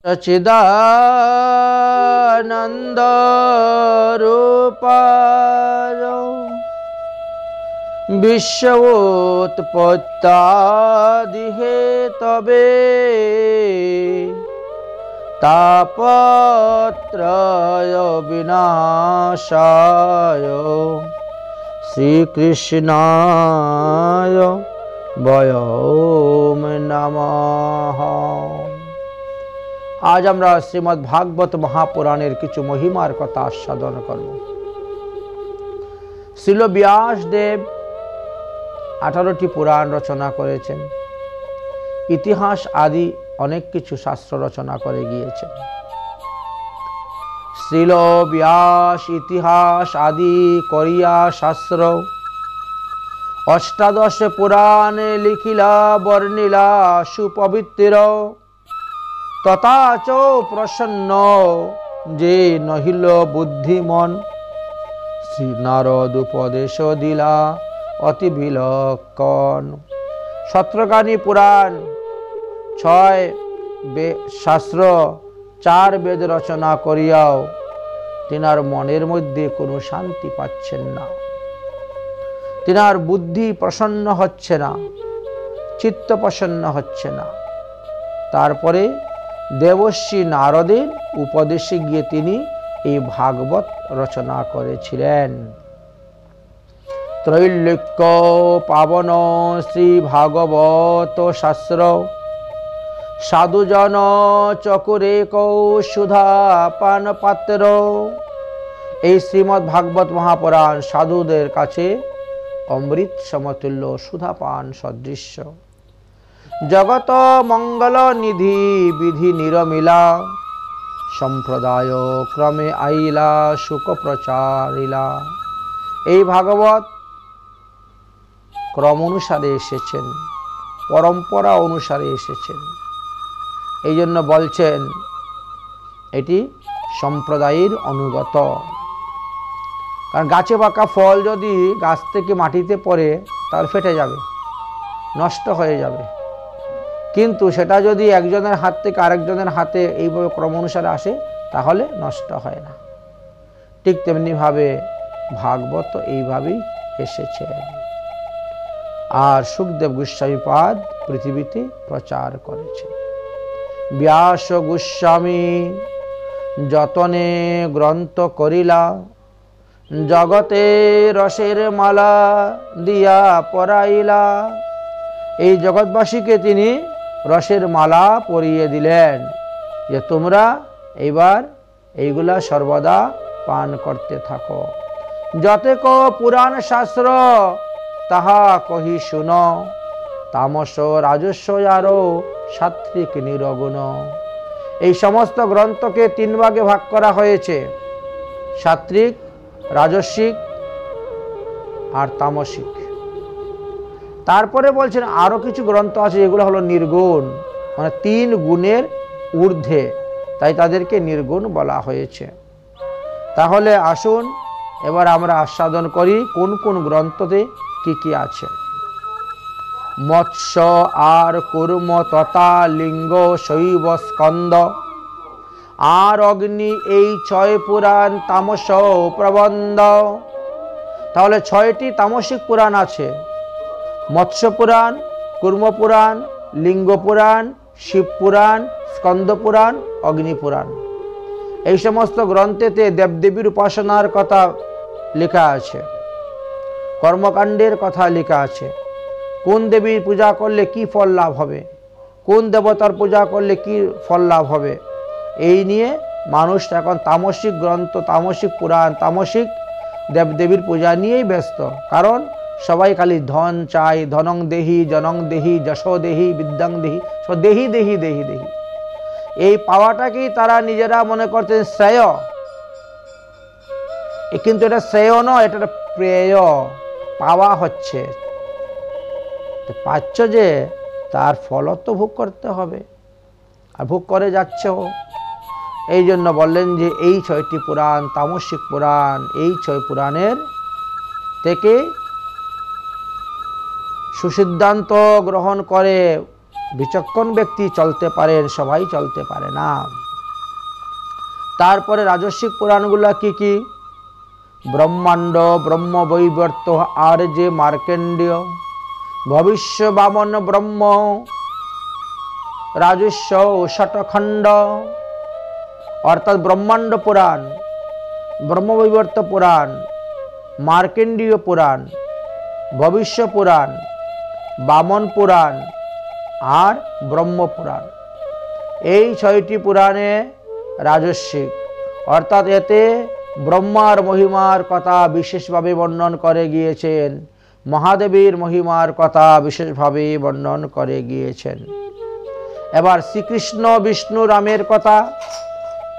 सच्चिदानंद रूपाय विश्वोत्पत्त्यादि Hathaway तापत्रय विनाशाय श्रीकृष्णाय वयं नमः। आज আমরা শ্রীমদ্ ভাগবত মহাপুরাণের কিছু মহিমার কথা আস্বাদন করব। শ্রীল ব্যাসদেব 18টি পুরাণ রচনা করেছেন, ইতিহাস আদি অনেক কিছু শাস্ত্র রচনা করে গিয়েছেন। শ্রীল ব্যাস ইতিহাস আদি করিয়া শাস্ত্র অষ্টাদশ পুরাণে লিখিলা বর্ণিলা সুপবিত্র তথা চ প্রসন্ন যে নহিল বুদ্ধিমন শ্রী নারদ উপদেশ দিলা অতি বিলক্ষণ। সত্রকানি পুরাণ 6 শাস্ত্র 4 বেদ রচনা করিয়াও তিনার মনের মধ্যে কোনো শান্তি পাচ্ছেন না, তিনার বুদ্ধি প্রসন্ন হচ্ছে না, চিত্ত প্রসন্ন হচ্ছে না। তারপরে দেবর্ষি নারদের উপদেশে গিয়ে তিনি এই ভাগবত রচনা করেছিলেন। ত্রৈলোক্য পাবন শ্রী ভাগবত শাস্ত্র সাধুজন চকুরে কৌ সুধা পান পাত্র। এই শ্রীমদ্ ভাগবত মহাপুরাণ সাধুদের কাছে অমৃত সমতুল্য সুধাপান সদৃশ্য। জগত মঙ্গল নিধি বিধি নিরমিলা সম্প্রদায় ক্রমে আইলা সুখ প্রচারিলা। এই ভাগবত ক্রম অনুসারে এসেছেন, পরম্পরা অনুসারে এসেছেন। এই জন্য বলছেন এটি সম্প্রদায়ের অনুগত। কারণ গাছে পাকা ফল যদি গাছ থেকে মাটিতে পড়ে তাহলে ফেটে যাবে, নষ্ট হয়ে যাবে। কিন্তু সেটা যদি একজনের হাত থেকে আরেকজনের হাতে এইভাবে ক্রম অনুসারে আসে তাহলে নষ্ট হয় না। ঠিক তেমনিভাবে ভাগবত এইভাবেই এসেছে। আর সুখদেব গোস্বামীপাদ পৃথিবীতে প্রচার করেছে। ব্যাস গোস্বামী যতনে গ্রন্থ করিলা জগতে রসের মালা দিয়া পরাইলা। এই জগৎবাসীকে তিনি রসের মালা পরিয়ে দিলেন যে তোমরা এইবার এইগুলা সর্বদা পান করতে থাকো। যতেক পুরাণ শাস্ত্র তাহা কহি শুন তামস রাজস্ব আরো সাত্ত্বিক নিরগুণ। এই সমস্ত গ্রন্থকে 3 ভাগে ভাগ করা হয়েছে, সাত্ত্বিক, রাজস্বিক আর তামসিক। তারপরে বলছেন আরো কিছু গ্রন্থ আছে যেগুলো হলো নির্গুণ, মানে 3 গুণের ঊর্ধ্বে, তাই তাদেরকে নির্গুণ বলা হয়েছে। তাহলে আসুন এবার আমরা আস্বাদন করি কোন কোন গ্রন্থতে কি কি আছে। মৎস্য আর কুর্ম তথা লিঙ্গ শৈব স্কন্দ আর অগ্নি, এই 6 পুরাণ তামস প্রবন্ধ। তাহলে 6টি তামসিক পুরাণ আছে, মৎস্য পুরাণ, কুর্ম পুরাণ, লিঙ্গ পুরাণ, শিব পুরাণ, স্কন্দ পুরাণ, অগ্নি পুরাণ। এই সমস্ত গ্রন্থেতে দেবদেবীর উপাসনার কথা লেখা আছে, কর্মকাণ্ডের কথা লেখা আছে, কোন দেবীর পূজা করলে কি ফল লাভ হবে, কোন দেবতার পূজা করলে কি ফল লাভ হবে। এই নিয়ে মানুষ এখন তামসিক গ্রন্থ, তামসিক পুরাণ, তামসিক দেবদেবীর পূজা নিয়েই ব্যস্ত। কারণ সবাই খালি ধন চাই, ধনং দেহি, জনং দেহি, যশো দেহি, বিদ্যাং দেহি, সব দেহি দেহি দেহি দেহি। এই পাওয়াটাকেই তারা নিজেরা মনে করতেন শ্রেয়, কিন্তু এটা শ্রেয় নয়, এটা প্রেয়। পাওয়া হচ্ছে, পাচ্ছ যে তার ফলও তো ভোগ করতে হবে, আর ভোগ করে যাচ্ছেও। এই জন্য বললেন যে এই 6টি পুরাণ তামসিক পুরাণ, এই 6 পুরাণের থেকে সুসিদ্ধান্ত গ্রহণ করে বিচক্ষণ ব্যক্তি চলতে পারেন, সবাই চলতে পারে না। তারপরে রাজস্বিক পুরাণগুলা কি কি? ব্রহ্মাণ্ড, ব্রহ্মবৈবর্ত, আর যে মার্কেন্ডীয়, ভবিষ্য বামন ব্রহ্ম, রাজস্ব ষটখণ্ড অর্থাৎ ব্রহ্মাণ্ড পুরাণ, ব্রহ্মবৈবর্ত পুরাণ, মার্কেন্ডীয় পুরাণ, ভবিষ্য পুরাণ, বামন পুরাণ আর ব্রহ্ম পুরাণ। এই 6টি পুরাণে রাজস্বিক, অর্থাৎ এতে ব্রহ্মার মহিমার কথা বিশেষভাবে বর্ণন করে গিয়েছেন, মহাদেবীর মহিমার কথা বিশেষভাবে বর্ণন করে গিয়েছেন। এবার শ্রীকৃষ্ণ বিষ্ণু রামের কথা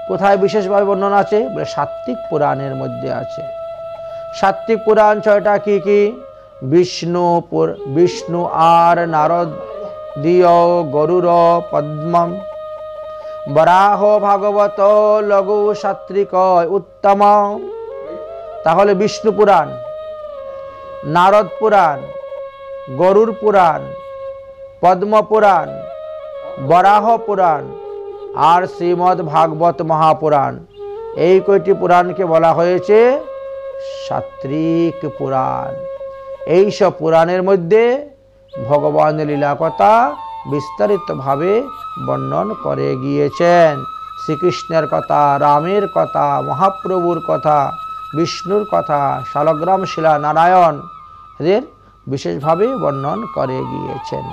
কোথায় বিশেষভাবে বর্ণনা আছে? বলে সাত্ত্বিক পুরাণের মধ্যে আছে। সাত্ত্বিক পুরাণ 6টা কি কি? বিষ্ণু আর নারদীয় গরুর পদ্মম, বরাহ ভাগবত লঘু সাত্ত্বিক উত্তম। তাহলে বিষ্ণু পুরাণ, নারদ পুরাণ, গরুর পুরাণ, পদ্ম পুরাণ, বরাহ পুরাণ আর শ্রীমদ্ ভাগবত মহাপুরাণ, এই কয়টি পুরাণকে বলা হয়েছে সাত্ত্বিক পুরাণ। এই সব পুরাণের মধ্যে ভগবানের লীলা কথা বিস্তারিতভাবে বর্ণন করে গিয়েছেন। শ্রীকৃষ্ণের কথা, রামের কথা, মহাপ্রভুর কথা, বিষ্ণুর কথা, শালগ্রাম শিলা নারায়ণ এদের বিশেষভাবে বর্ণন করে গিয়েছেন।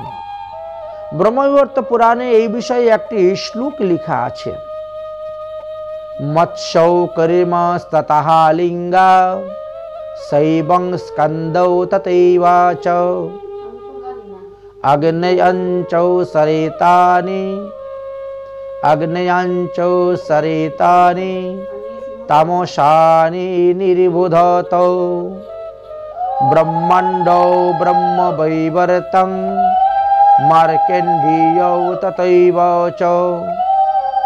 ব্রহ্মবৈবর্ত পুরাণে এই বিষয়ে একটি শ্লোক লেখা আছে। মৎস্যৌ করিমস্ততঃ লিঙ্গা শৈবং স্কন্দৌ তথৈবাচ আগ্নেয়ঞ্চৌ সরিতানি তামসানি নির্বুধতৌ ব্রহ্মাণ্ডৌ ব্রহ্মবৈবর্তং মার্কেন্ডীয়ৌ তথৈব চ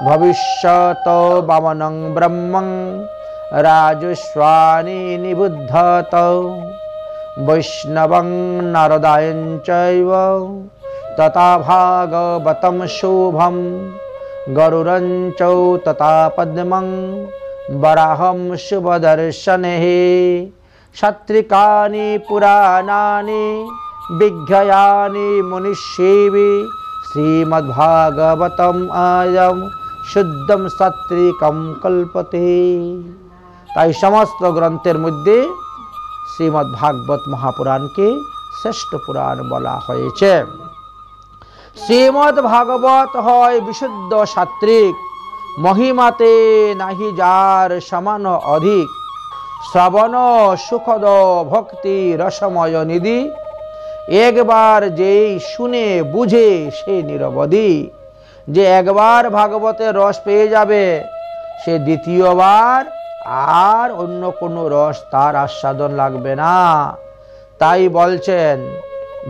ভবিষ্যতো বামনং ব্রহ্মং রাজস্বানি নিবুদ্ধতৌ বৈষ্ণবং নারদায়ং চৈব তথা ভাগবতম শুভম গরুরং চ তথা পদ্মং বরাহং শুভদর্শনেঃ সাত্ত্বিকানি পুরাণানি বিজ্ঞায়ানি মুনিষেবি শ্রীমদ্ভাগবতম আয়ম শুদ্ধম সাত্ত্বিকম কল্পতে। তাই সমস্ত গ্রন্থের মধ্যে শ্রীমদ্ভাগবত মহাপুরাণকে শ্রেষ্ঠ পুরাণ বলা হয়েছে। শ্রীমদ্ভাগবত হয় বিশুদ্ধ সাত্ত্বিক, মহিমাতে নাহি যার সমান অধিক, শ্রবণ সুখদ ভক্তি রসময় নিধি, একবার যেই শুনে বুঝে সে নিরবধি। যে একবার ভাগবতের রস পেয়ে যাবে সে দ্বিতীয়বার আর অন্য কোনো রস তার আস্বাদন লাগবে না। তাই বলছেন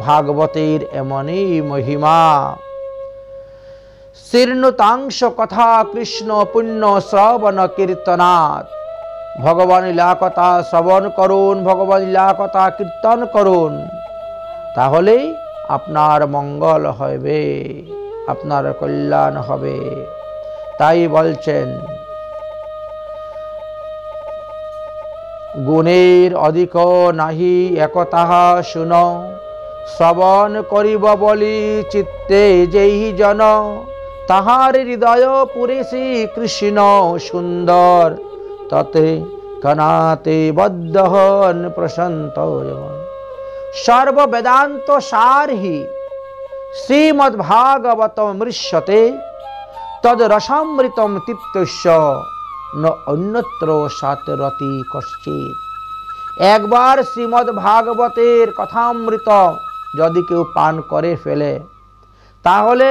ভাগবতের এমনই মহিমা। শীর্ণতাংশ কথা কৃষ্ণ পুণ্য শ্রবণ কীর্তনাৎ ভগবান লীলা কথা শ্রবণ করুন, ভগবান লীলা কথা কীর্তন করুন, তাহলেই আপনার মঙ্গল হবে, আপনার কল্যাণ হবে। তাই বলছেন গুণের অধিক নাহি একতাহা শুন, শ্রবণ করিব বলি চিত্তে যেই জন, তাহার হৃদয় পুরে শ্রী কৃষ্ণ সুন্দর, ততে কনাতে বদ্ধ হন প্রশান্ত। সর্ব বেদান্ত সার হি শ্রীমদ্ভাগবতম মৃশ্যতে, তদ রসামৃতম তৃপ্তস্য ন অন্যত্র সাতরতি কশ্চিৎ। একবার শ্রীমদ্ ভাগবতের কথামৃত যদি কেউ পান করে ফেলে, তাহলে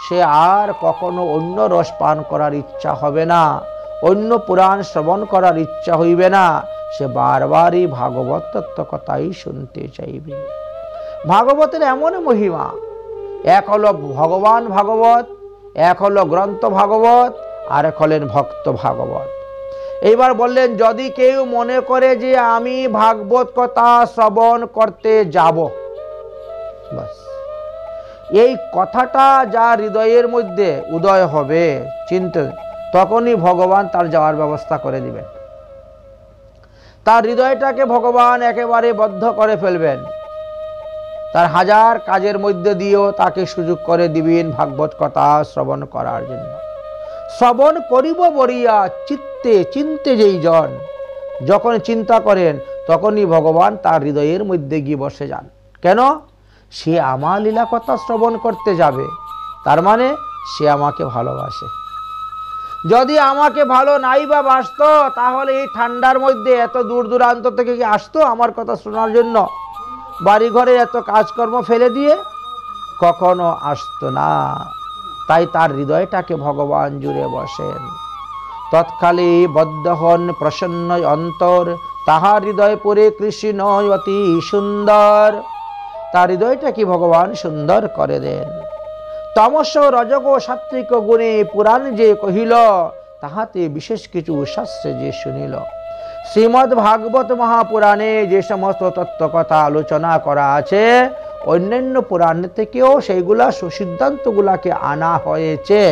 সে আর কখনো অন্য রস পান করার ইচ্ছা হবে না, অন্য পুরাণ শ্রবণ করার ইচ্ছা হইবে না, সে বারবারই ভাগবত তত্ত্ব কথাই শুনতে চাইবে। ভাগবতের এমন মহিমা, এক হলো ভগবান ভাগবত, এক হলো গ্রন্থ ভাগবত, আর এক হলেন ভক্ত ভাগবত। এইবার বললেন যদি কেউ মনে করে যে আমি ভাগবত কথা শ্রবণ করতে যাব, বাস এই কথাটা যার হৃদয়ের মধ্যে উদয় হবে চিন্তা, তখনই ভগবান তার যাওয়ার ব্যবস্থা করে দিবেন। তার হৃদয়টাকে ভগবান একেবারে বদ্ধ করে ফেলবেন, তার হাজার কাজের মধ্যে দিয়েও তাকে সুযোগ করে দিবেন ভাগবত কথা শ্রবণ করার জন্য। শ্রবণ করিব বলিয়া চিত্তে চিন্তে যেই জন, যখন চিন্তা করেন তখনই ভগবান তার হৃদয়ের মধ্যে গিয়ে বসে যান। কেন? সে আমার লীলা কথা শ্রবণ করতে যাবে, তার মানে সে আমাকে ভালোবাসে। যদি আমাকে ভালো নাই বা বাসত, তাহলে এই ঠান্ডার মধ্যে এত দূর দূরান্ত থেকে কি আসতো আমার কথা শোনার জন্য? বাড়ি ঘরে এত কাজকর্ম ফেলে দিয়ে কখনো আসতো না। তাই তার হৃদয়টাকে ভগবান জুড়ে বসেন। তৎকালে বদ্ধ হন প্রসন্ন অন্তর, তাহার হৃদয় পুরে কৃষ্ণ অতি সুন্দর। তার হৃদয়টাকে ভগবান সুন্দর করে দেন। তমস রজগ সাত্বিক গুণে পুরাণ যে কহিল, তাহাতে বিশেষ কিছু শাস্ত্রে যে শুনিল। শ্রীমদ্ ভাগবত মহাপুরাণে যে সমস্ত তত্ত্ব কথা আলোচনা করা আছে, অন্যান্য পুরাণ থেকেও সেইগুলা সুসিদ্ধান্তগুলাকে আনা হয়েছে।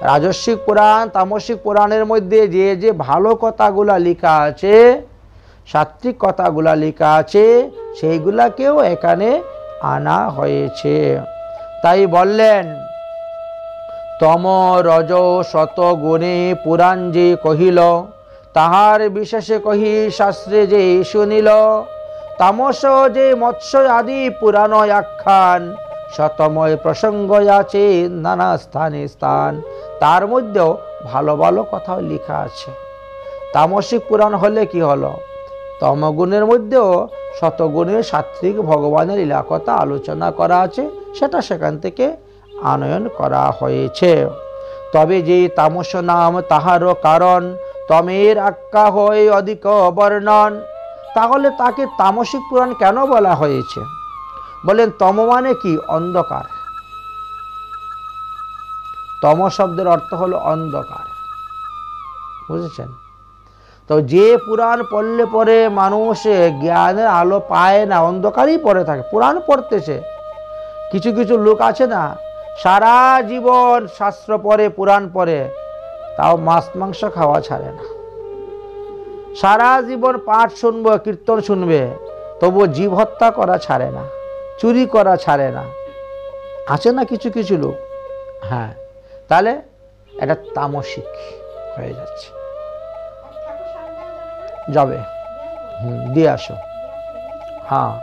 রাজস্বিক পুরাণ তামসিক পুরাণের মধ্যে যে যে ভালো কথাগুলা লেখা আছে, সাত্বিক কথাগুলা লেখা আছে, সেইগুলাকেও এখানে আনা হয়েছে। তাই বললেন তম রজ শত গুণে পুরাণ যে কহিল, তাহার বিশেষে কহি শাস্ত্রে যে শুনিল। তামস যে মৎস্য আদি পুরাণ আখ্যান, শতময় প্রসঙ্গ আছে নানা স্থানে স্থান। তার মধ্যেও ভালো ভালো কথা লেখা আছে। তামসিক পুরাণ হলে কি হলো, তমগুণের মধ্যেও শতগুণের সাত্বিক ভগবানের লীলা কথা আলোচনা করা আছে, সেটা সেখান থেকে আনয়ন করা হয়েছে। তবে যে তামস নাম তাহারও কারণ, তমের আখ্যা হয় অধিক বর্ণন। তাহলে তাকে তামসিক পুরাণ কেন বলা হয়েছে? বলেন তম মানে কি? অন্ধকার। তম শব্দের অর্থ হলো অন্ধকার, বুঝেছেন তো? যে পুরাণ পড়লে পরে মানুষ জ্ঞানের আলো পায় না, অন্ধকারই পড়ে থাকে। পুরাণ পড়তেছে, কিছু কিছু লোক আছে না, সারা জীবন শাস্ত্র পড়ে, পুরাণ পড়ে, তাও মাছ মাংস খাওয়া ছাড়ে না। সারা জীবন পাঠ শুনবে, কীর্তন শুনবে, তবু জীব হত্যা করা ছাড়ে না, চুরি করা ছাড়ে না। আছে না কিছু কিছু লোক? হ্যাঁ, তাহলে এটা তামসিক হয়ে যাচ্ছে। যাবে, দিয়ে আসো। হ্যাঁ,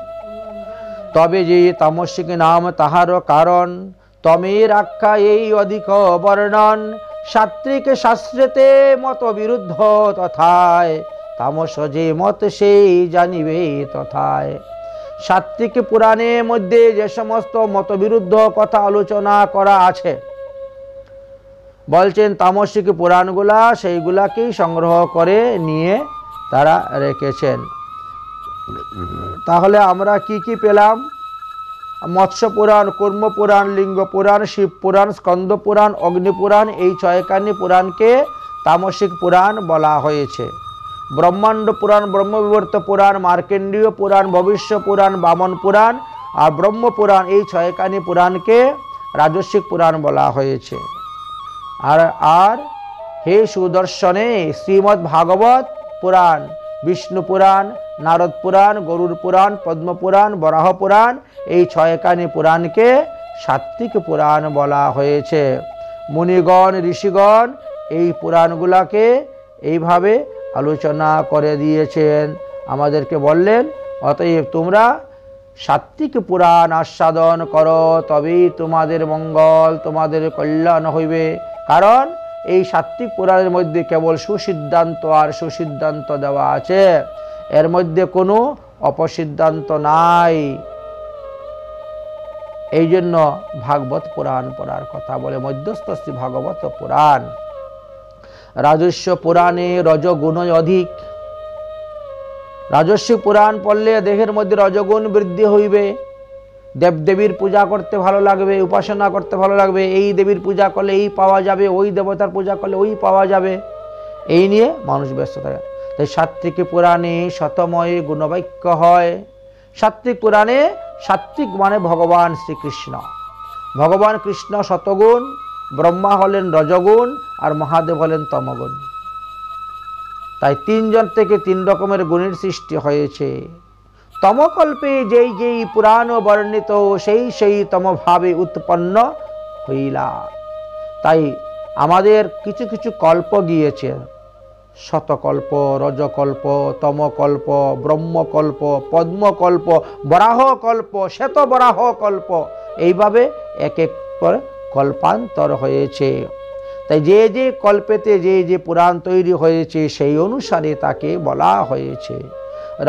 তবে যে তামসিক নাম তাহারও কারণ, তমের আখ্যা এই অধিক বর্ণন। সাত্বিক শাস্ত্রেতে মত বিরুদ্ধ তথায়, তামস যে মত সেই জানিবে তথায়। সাত্বিক পুরাণের মধ্যে যে সমস্ত মতবিরুদ্ধ কথা আলোচনা করা আছে, বলছেন তামসিক পুরাণগুলা সেইগুলাকেই সংগ্রহ করে নিয়ে তারা রেখেছেন। তাহলে আমরা কি কি পেলাম? মৎস্য পুরাণ, কর্ম পুরাণ, লিঙ্গ পুরাণ, শিব পুরাণ, স্কন্দ পুরাণ, অগ্নি পুরাণ, এই ছয়খানি পুরাণকে তামসিক পুরাণ বলা হয়েছে। ব্রহ্মাণ্ড পুরাণ, ব্রহ্মবিবর্ত পুরাণ, মার্কেন্ডীয় পুরাণ, ভবিষ্য পুরাণ, বামন পুরাণ আর ব্রহ্ম পুরাণ, এই ছয়খানি পুরাণকে রাজস্বিক পুরাণ বলা হয়েছে। আর হে সুদর্শনে, শ্রীমদ্ ভাগবত পুরাণ, বিষ্ণু পুরাণ, নারদ পুরাণ, গরুড় পুরাণ, পদ্ম পুরাণ, বরাহ পুরাণ, এই ছয়খানি পুরাণকে সাত্ত্বিক পুরাণ বলা হয়েছে। মুনিগণ, ঋষিগণ এই পুরাণগুলাকে এইভাবে আলোচনা করে দিয়েছেন, আমাদেরকে বললেন অতএব তোমরা সাত্ত্বিক পুরাণ আস্বাদন করো, তবেই তোমাদের মঙ্গল, তোমাদের কল্যাণ হইবে। কারণ এই সাত্ত্বিক পুরাণের মধ্যে কেবল সুসিদ্ধান্ত আর সুসিদ্ধান্ত দেওয়া আছে, এর মধ্যে কোনো অপসিদ্ধান্ত নাই। এই জন্য ভাগবত পুরাণ পড়ার কথা বলে। মধ্যস্থ শ্রী ভাগবত পুরাণ। রাজস্ব পুরাণে রজগুণ অধিক। রাজস্ব পুরাণ পড়লে দেহের মধ্যে রজগুণ বৃদ্ধি হইবে, দেবদেবীর পূজা করতে ভালো লাগবে, উপাসনা করতে ভালো লাগবে, এই দেবীর পূজা করলে এই পাওয়া যাবে, ওই দেবতার পূজা করলে ওই পাওয়া যাবে, এই নিয়ে মানুষ ব্যস্ত থাকে। তাই সাত্ত্বিক পুরাণে শতময় গুণবাক্য হয়। সাত্ত্বিক পুরাণে, সাত্ত্বিক মানে ভগবান শ্রীকৃষ্ণ, ভগবান কৃষ্ণ শতগুণ, ব্রহ্মা হলেন রজগুণ আর মহাদেব হলেন তমগুণ। তাই তিনজন থেকে তিন রকমের গুণের সৃষ্টি হয়েছে। তমকল্পে যেই যেই পুরাণ বর্ণিত, সেই সেই তমভাবে উৎপন্ন হইলা। তাই আমাদের কিছু কিছু কল্প গিয়েছে, শতকল্প, রজকল্প, তমকল্প, ব্রহ্মকল্প, পদ্মকল্প, বরাহকল্প, শ্বেত বরাহকল্প, এইভাবে এক এক করে কল্পান্তর হয়েছে। তাই যে যে কল্পেতে যে যে পুরাণ তৈরি হয়েছে সেই অনুসারে তাকে বলা হয়েছে।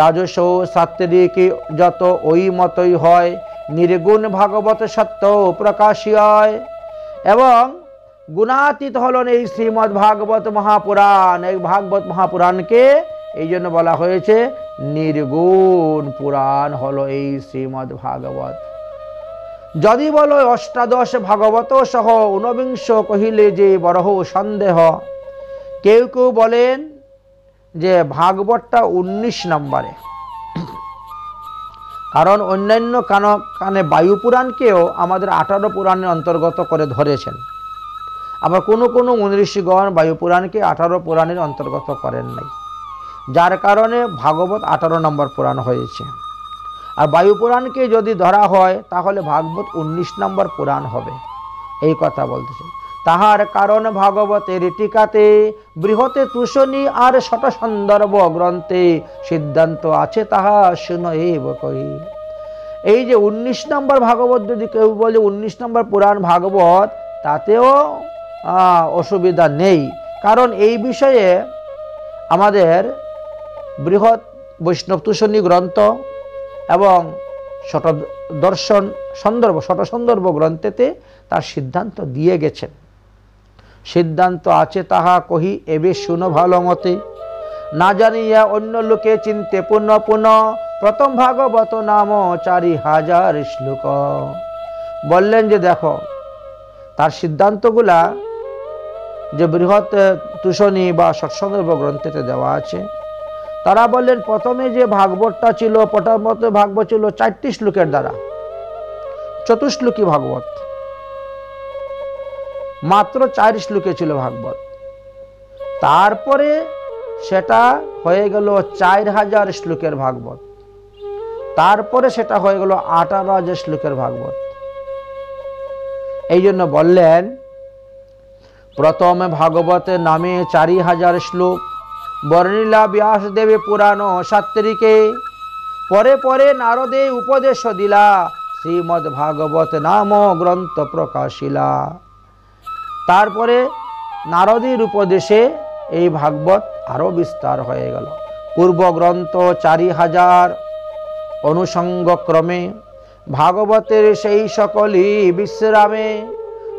রাজস্ব সাত্ত্বিক যত ওই মতই হয়, নির্গুণ ভাগবত সত্য প্রকাশিয়। এবং গুণাতীত হলেন এই শ্রীমদ্ ভাগবত মহাপুরাণ। এই ভাগবত মহাপুরাণকে এই জন্য বলা হয়েছে নির্গুণ পুরাণ হলো এই শ্রীমদ্ ভাগবত। যদি বলো অষ্টাদশ ভাগবত সহ ঊনবিংশ কহিলে যে বরহ সন্দেহ। কেউ কেউ বলেন যে ভাগবতটা 19 নম্বরে, কারণ অন্যান্য কানে বায়ু পুরাণকেও আমাদের 18 পুরাণের অন্তর্গত করে ধরেছেন। আবার কোনো কোনো মনীষীগণ বায়ু পুরাণকে 18 পুরাণের অন্তর্গত করেন নাই, যার কারণে ভাগবত 18 নম্বর পুরাণ হয়েছে। আর বায়ু পুরাণকে যদি ধরা হয় তাহলে ভাগবত 19 নম্বর পুরাণ হবে, এই কথা বলতেছে। তাহার কারণ ভাগবতের টিকাতে, বৃহতে তুষণী আর শত সন্দর্ভ গ্রন্থে সিদ্ধান্ত আছে, তাহা শুনইব কহি। এই যে 19 নম্বর ভাগবত, যদি কেউ বলে 19 নম্বর পুরাণ ভাগবত, তাতেও অসুবিধা নেই, কারণ এই বিষয়ে আমাদের বৃহৎ বৈষ্ণব তুষণী গ্রন্থ এবং শত দর্শন সন্দর্ভ, শত সন্দর্ভ গ্রন্থেতে তার সিদ্ধান্ত দিয়ে গেছেন। সিদ্ধান্ত আছে তাহা কহি এবে শুনো ভালো মতে, না জানিয়া অন্য লোকে চিনতে পুনঃ পুনঃ, প্রথম ভাগবত নাম 4000 শ্লোক। বললেন যে দেখো তার সিদ্ধান্তগুলা যে বৃহৎ তুষণী বা সৎসন্দর্ভ গ্রন্থেতে দেওয়া আছে। তারা বললেন প্রথমে যে ভাগবতটা ছিল, প্রথম ভাগবত ছিল 4টি শ্লোকের দ্বারা, চতুশ্লোকী ভাগবত, মাত্র 4 শ্লোকে ছিল ভাগবত। তারপরে সেটা হয়ে গেল 4000 শ্লোকের ভাগবত, তারপরে সেটা হয়ে গেল 18000 শ্লোকের ভাগবত। এই জন্য বললেন প্রথমে ভাগবতে নামে 4000 শ্লোক বর্ণিলা ব্যাসদেবে পুরাণ সাত্ত্বিকে, পরে পরে নারদে উপদেশ দিলা, শ্রীমদ্ ভাগবত নাম গ্রন্থ প্রকাশিলা। তারপরে নারদের উপদেশে এই ভাগবত আরো বিস্তার হয়ে গেল। পূর্ব গ্রন্থ 4000 অনুষঙ্গ ক্রমে, ভাগবতের সেই সকলই বিশ্রামে,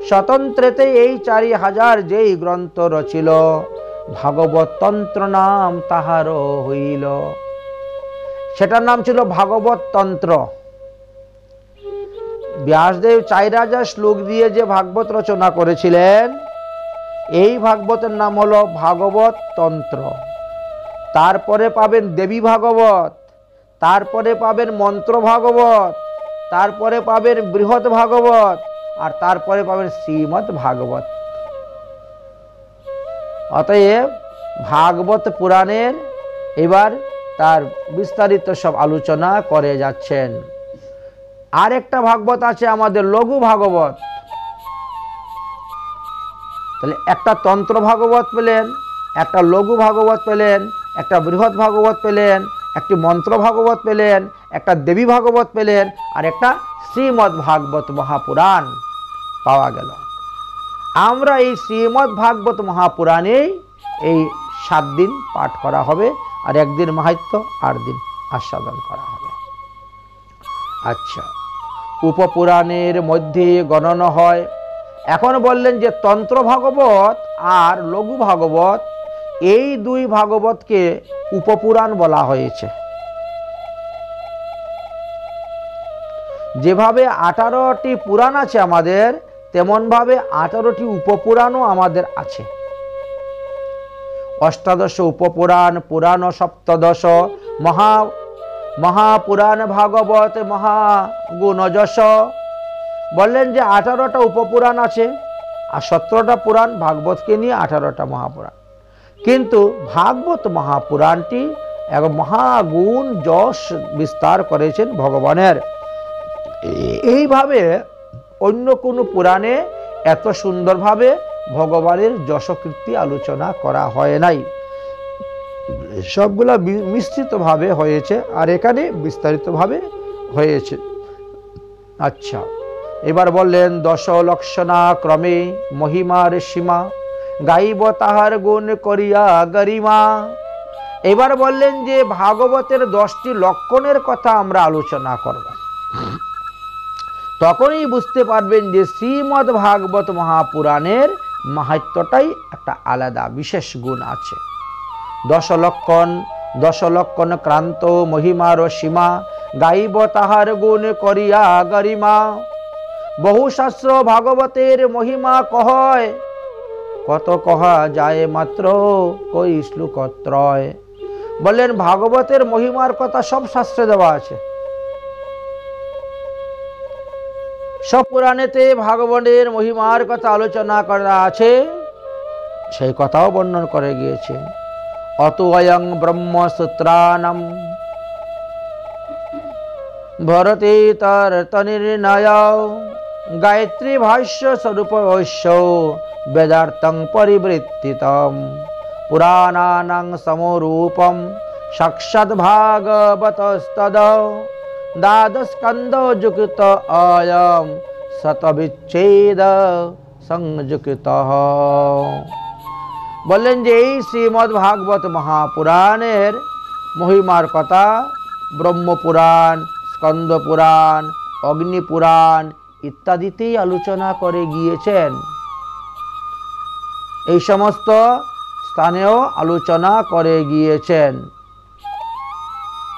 স্বতন্ত্রেতে এই 4000 যেই গ্রন্থ রচিল, ভাগবত তন্ত্র নাম তাহার হইল। সেটার নাম ছিল ভাগবত তন্ত্র। ব্যাসদেব 4000 শ্লোক দিয়ে যে ভাগবত রচনা করেছিলেন, এই ভাগবতের নাম হলো ভাগবত তন্ত্র। তারপরে পাবেন দেবী ভাগবত, তারপরে পাবেন মন্ত্র ভাগবত, তারপরে পাবেন বৃহৎ ভাগবত, আর তারপরে পাবেন শ্রীমদ্ ভাগবত। অতএব ভাগবত পুরাণের এবার তার বিস্তারিত সব আলোচনা করে যাচ্ছেন। আর একটা ভাগবত আছে আমাদের লঘু ভাগবত। তাহলে একটা তন্ত্র ভাগবত পেলেন, একটা লঘু ভাগবত পেলেন, একটা বৃহৎ ভাগবত পেলেন, একটি মন্ত্র ভাগবত পেলেন, একটা দেবী ভাগবত পেলেন, আর একটা শ্রীমদ্ ভাগবত মহাপুরাণ পাওয়া গেল। আমরা এই শ্রীমদ্ ভাগবত মহাপুরাণেই এই 7 দিন পাঠ করা হবে, আর একদিন মাহাত্ম্য, 8 দিন আস্বাদন করা হবে। আচ্ছা, উপপুরাণের মধ্যে গণনা হয়। এখন বললেন যে তন্ত্র ভাগবত আর লঘু ভাগবত, এই 2 ভাগবতকে উপপুরাণ বলা হয়েছে। যেভাবে 18টি পুরাণ আছে আমাদের, তেমনভাবে 18টি উপপুরাণও আমাদের আছে। অষ্টাদশ উপপুরাণ, পুরাণ সপ্তদশ, মহাপুরাণ ভাগবত মহাগুণযশ। বললেন যে 18টা উপপুরাণ আছে, আর 17টা পুরাণ, ভাগবতকে নিয়ে 18টা মহাপুরাণ। কিন্তু ভাগবত মহাপুরাণটি এক মহাগুণ যশ বিস্তার করেছেন ভগবানের। এইভাবে অন্য কোনো পুরাণে এত সুন্দরভাবে ভগবানের যশকীর্তি আলোচনা করা হয় নাই। সবগুলা মিশ্রিতভাবে হয়েছে, আর এখানে বিস্তারিতভাবে হয়েছে। আচ্ছা, এবার বললেন 10 লক্ষণা ক্রমে মহিমার সীমা, গাইব তাহার গুণ করিয়া গরিমা। এবার বললেন যে ভাগবতের 10টি লক্ষণের কথা আমরা আলোচনা করব। তখনই বুঝতে পারবেন যে শ্রীমদ্ ভাগবত মহাপুরাণের মাহাত্ম্যটাই একটা আলাদা বিশেষ গুণ আছে। 10 লক্ষণ ক্রান্ত মহিমার সীমা, গাইব তাহার গুণ করিয়া গরিমা। বহু শাস্ত্র ভাগবতের মহিমা কহয়, কত কহা যায় মাত্র কই শ্লোকত্রয়। বললেন ভাগবতের মহিমার কথা সব শাস্ত্রে দেওয়া আছে। সব পুরাণেতে ভাগবতের মহিমার কথা আলোচনা করা আছে, সেই কথাও বর্ণন করে গিয়েছে। অত অয়ং ব্রহ্মসূত্রাণম ভরতে তর্তনির্ণয়, গায়ত্রী ভাষ্য স্বরূপ বেদার্থং পরিবৃত্তিতম, পুরাণানাং সমরূপম সাক্ষাৎ ভাগবতস্তদ, দ্বাদশস্কন্ধ যুক্ত অয়ম শতবিচ্ছেদ সংযুক্ত। বললেন যে এই শ্রীমদ্ ভাগবত মহাপুরাণের মহিমার কথা ব্রহ্মপুরাণ, স্কন্দ পুরাণ, অগ্নি পুরাণ ইত্যাদিতেই আলোচনা করে গিয়েছেন। এই সমস্ত স্থানেও আলোচনা করে গিয়েছেন।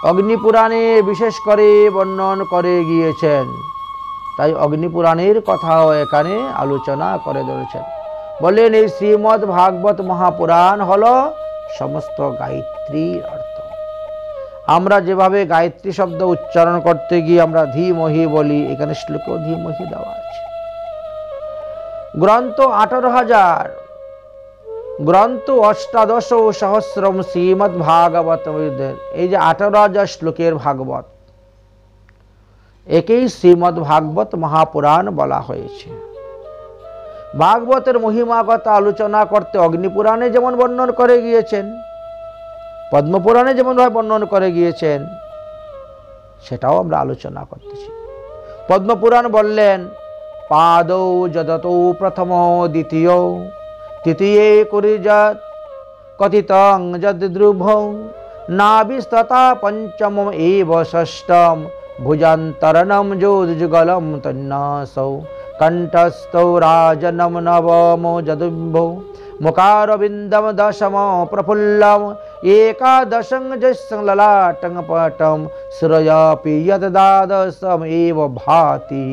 অগ্নিপুরাণে বিশেষ করে বর্ণন করে গিয়েছেন, তাই অগ্নিপুরাণের কথাও এখানে আলোচনা করে ধরেছেন। বলেন এই শ্রীমদ্ ভাগবত মহাপুরাণ হলো সমস্ত গায়ত্রীর অর্থ। আমরা যেভাবে গায়ত্রী শব্দ উচ্চারণ করতে গিয়ে আমরা ধীমহি বলি, এখানে শ্লোকেও ধীমহি দেওয়া আছে। গ্রন্থ 18,000, গ্রন্থ অষ্টাদশ সহস্রম শ্রীমদ্ ভাগবত। এই যে 18,000 শ্লোকের ভাগবত, একেই শ্রীমদ্ ভাগবত মহাপুরাণ বলা হয়েছে। ভাগবতের মহিমা কথা আলোচনা করতে অগ্নিপুরাণে যেমন বর্ণন করে গিয়েছেন, পদ্মপুরাণে যেমন ভাবে বর্ণন করে গিয়েছেন, সেটাও আমরা আলোচনা করতেছি। পদ্মপুরাণ বললেন পাদৌ যদতো প্রথম দ্বিতীয়, তৃতীয়ে কুরিযৎ কথিতং যদ ধ্রুব, নাভিস্ততা পঞ্চম এব ষষ্ঠম, ভুজান্তরণম যোযুগলম তন্নাসৌ, কণ্ঠস্থৌ রাজনম নবমো যদুম্ভো, মুখারবিন্দম দশম প্রফুল্লম, একাদশং যস্যং ললাটং পটম, শ্রয়াপি যদ দ্বাদশম এব ভাতি।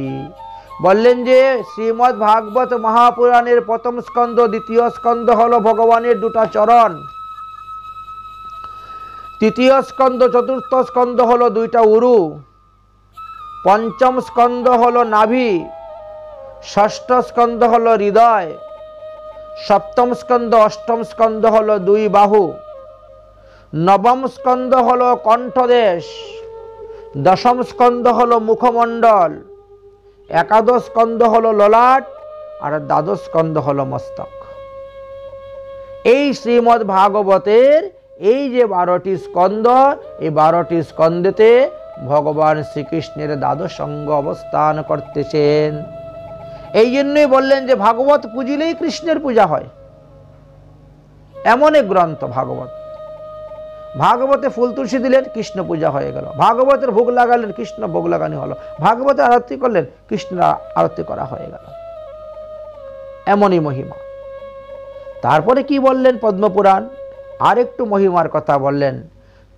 বললেন যে শ্রীমদ্ ভাগবত মহাপুরাণের প্রথম স্কন্ধ, দ্বিতীয় স্কন্ধ হলো ভগবানের 2টা চরণ। তৃতীয় স্কন্ধ চতুর্থ স্কন্ধ হলো দুইটা উরু, পঞ্চম স্কন্ধ হলো নাভি, ষষ্ঠ স্কন্ধ হলো হৃদয়, সপ্তম স্কন্ধ অষ্টম স্কন্ধ হলো দুই বাহু, নবম স্কন্ধ হলো কণ্ঠদেশ, দশম স্কন্ধ হলো মুখমণ্ডল, একাদশ স্কন্ধ হলো ললাট, আর দ্বাদশ স্কন্ধ হলো মস্তক। এই শ্রীমদ্ ভাগবতের এই যে 12টি স্কন্ধ, এই 12টি স্কন্ধেতে ভগবান শ্রীকৃষ্ণের দ্বাদশ অঙ্গ অবস্থান করতেছেন। এই জন্যই বললেন যে ভাগবত পুজিলেই কৃষ্ণের পূজা হয়, এমন এক গ্রন্থ ভাগবত। ভাগবতে ফুল তুলসী দিলেন, কৃষ্ণ পূজা হয়ে গেল। ভাগবতের ভোগ লাগালেন, কৃষ্ণ ভোগ লাগানি হলো। ভাগবতের আরতি করলেন, কৃষ্ণ আরতি করা হয়ে গেল। এমনই মহিমা। তারপরে কি বললেন পদ্মপুরাণ, আর একটু মহিমার কথা বললেন।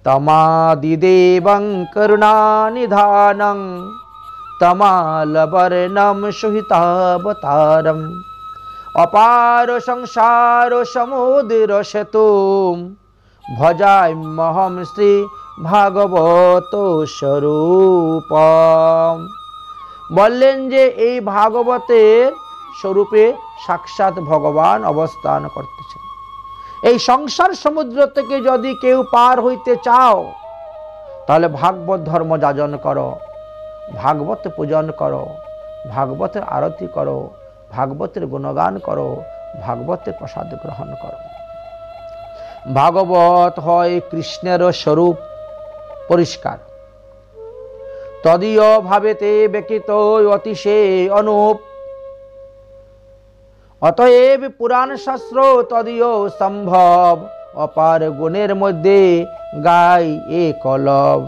তমাদিদেবং করুণানিধানং তমালবর্ণম সুহিতাবতারম অপার সংসার সমুদ্র সেতুম ভজাম্যহম শ্রী ভাগবত স্বরূপম। বললেন যে এই ভাগবতের স্বরূপে সাক্ষাৎ ভগবান অবস্থান করতেছেন। এই সংসার সমুদ্র থেকে যদি কেউ পার হইতে চাও, তাহলে ভাগবত ধর্ম যাজন করো, ভাগবত পূজন করো, ভাগবতের আরতি করো, ভাগবতের গুণগান করো, ভাগবতের প্রসাদ গ্রহণ করো। ভাগবত হয় কৃষ্ণের স্বরূপ পরিষ্কার, তদীয় ভাবেতে ব্যতীত অতিশে অনুপ, অতএব পুরাণ শাস্ত্র তদীয় সম্ভব, অপার গুণের মধ্যে গাই এ কলব।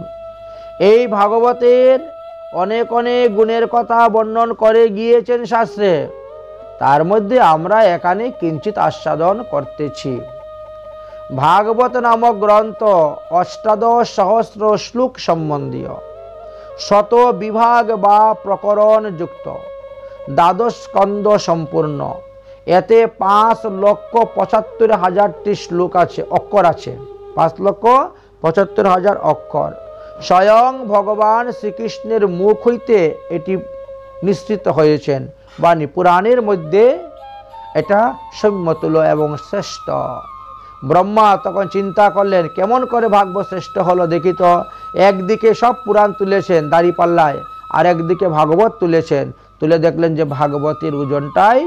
এই ভাগবতের অনেক অনেক গুণের কথা বর্ণন করে গিয়েছেন শাস্ত্রে, তার মধ্যে আমরা এখানে কিঞ্চিত আস্বাদন করতেছি। ভাগবত নামক গ্রন্থ অষ্টাদশ সহস্র শ্লোক সম্বন্ধীয়, শত বিভাগ বা প্রকরণ যুক্ত, দ্বাদশ স্কন্ধ সম্পূর্ণ। এতে 5,75,000টি শ্লোক আছে, অক্ষর আছে, 5,75,000 অক্ষর। স্বয়ং ভগবান শ্রীকৃষ্ণের মুখ হইতে এটি নিঃসৃত হয়েছেন বাণী। পুরাণের মধ্যে এটা সৌম্যতুল্য এবং শ্রেষ্ঠ। ব্রহ্মা তখন চিন্তা করলেন কেমন করে ভাগবত শ্রেষ্ঠ হলো দেখি তো। একদিকে সব পুরাণ তুলেছেন দাঁড়িপাল্লায়, আর একদিকে ভাগবত তুলেছেন, তুলে দেখলেন যে ভাগবতের ওজনটাই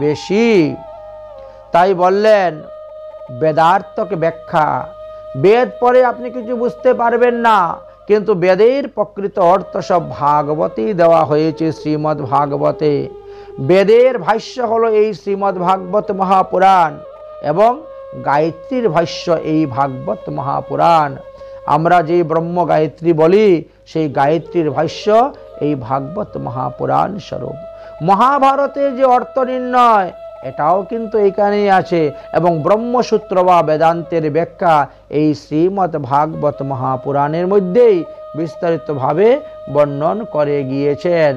বেশি। তাই বললেন বেদার্থকে ব্যাখ্যা। বেদ পরে আপনি কিছু বুঝতে পারবেন না, কিন্তু বেদের প্রকৃত অর্থ সব ভাগবতেই দেওয়া হয়েছে শ্রীমদ্ ভাগবতে। বেদের ভাষ্য হলো এই শ্রীমদ্ ভাগবত মহাপুরাণ, এবং গায়ত্রীর ভাষ্য এই ভাগবত মহাপুরাণ। আমরা যে ব্রহ্ম গায়ত্রী বলি, সেই গায়ত্রীর ভাষ্য এই ভাগবত মহাপুরাণ স্বরূপ। মহাভারতের যে অর্থ নির্ণয়, এটাও কিন্তু এখানেই আছে, এবং ব্রহ্মসূত্র বা বেদান্তের ব্যাখ্যা এই শ্রীমদ্ ভাগবত মহাপুরাণের মধ্যেই বিস্তারিতভাবে বর্ণন করে গিয়েছেন।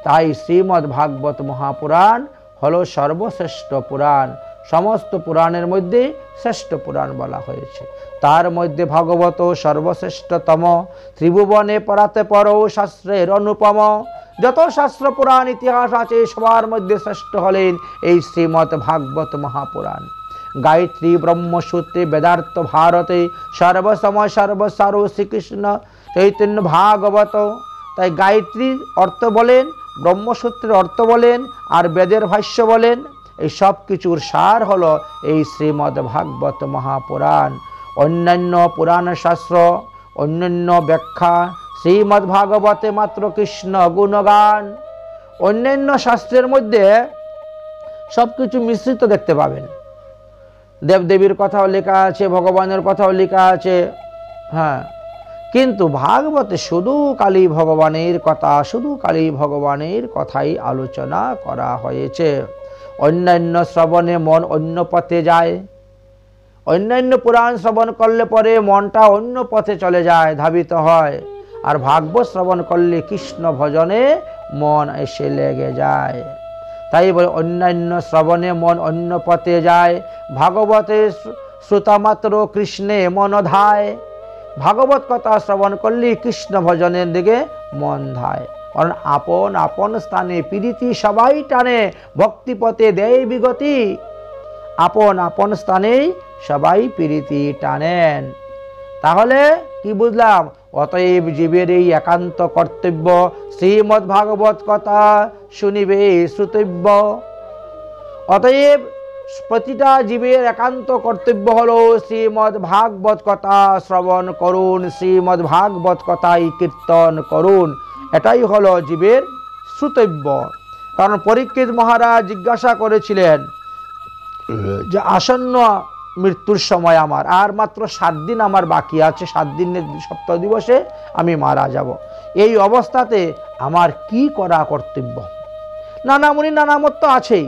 তাই শ্রীমদ্ ভাগবত মহাপুরাণ হলো সর্বশ্রেষ্ঠ পুরাণ। সমস্ত পুরাণের মধ্যে শ্রেষ্ঠ পুরাণ বলা হয়েছে। তার মধ্যে ভাগবত সর্বশ্রেষ্ঠতম, ত্রিভুবনে পরাতে পরও শাস্ত্রের অনুপম। যত শাস্ত্র পুরাণ ইতিহাস আছে সবার মধ্যে শ্রেষ্ঠ হলেন এই শ্রীমদ্ ভাগবত মহাপুরাণ। গায়ত্রী ব্রহ্মসূত্রে বেদার্থ ভারতে সর্বসময় সর্বসার শ্রীকৃষ্ণ চৈতন্য ভাগবত। তাই গায়ত্রীর অর্থ বলেন, ব্রহ্মসূত্রের অর্থ বলেন, আর বেদের ভাষ্য বলেন, এই সব কিছুর সার হলো এই শ্রীমদ্ ভাগবত মহাপুরাণ। অন্যান্য পুরাণ শাস্ত্র, অন্যান্য ব্যাখ্যা, শ্রীমদ্ ভাগবতে মাত্র কৃষ্ণ গুণগান। অন্যান্য শাস্ত্রের মধ্যে সব কিছু মিশ্রিত দেখতে পাবেন। দেবদেবীর কথাও লেখা আছে, ভগবানের কথাও লেখা আছে, হ্যাঁ, কিন্তু ভাগবতে শুধু কালী ভগবানের কথা, শুধু কালী ভগবানের কথাই আলোচনা করা হয়েছে। অন্যান্য শ্রবণে মন অন্য পথে যায়। অন্যান্য পুরাণ শ্রবণ করলে পরে মনটা অন্য পথে চলে যায়, ধাবিত হয়। আর ভাগবত শ্রবণ করলে কৃষ্ণ ভজনে মন এসে লেগে যায়। তাই বলে অন্যান্য শ্রবণে মন অন্য পথে যায়, ভাগবতে শ্রোতা মাত্র কৃষ্ণে মন ধায়। ভাগবত কথা শ্রবণ করলে কৃষ্ণ ভজনের দিকে মন ধায়। কারণ আপন আপন স্থানে প্রীতি সবাই টানে, ভক্তিপথে দেয় বিগতি। আপন আপন স্থানেই সবাই প্রীতি টানেন। তাহলে কি বুঝলাম? অতএব জীবের এই একান্ত কর্তব্য শ্রীমদ্ ভাগবত কথা শুনিবে শ্রুতব্য। অতএব প্রতিটা জীবের একান্ত কর্তব্য হলো শ্রীমদ্ ভাগবত কথা শ্রবণ করুন, শ্রীমদ্ ভাগবত কথাই কীর্তন করুন। এটাই হলো জীবের শ্রুতব্য। কারণ পরীক্ষিত মহারাজ জিজ্ঞাসা করেছিলেন যে আসন্ন মৃত্যুর সময় আমার আর মাত্র 7 দিন আমার বাকি আছে, 7 দিনের সপ্তাহ দিবসে আমি মারা যাব। এই অবস্থাতে আমার কি করা কর্তব্য? নানা মুনি নানা মত তো আছেই,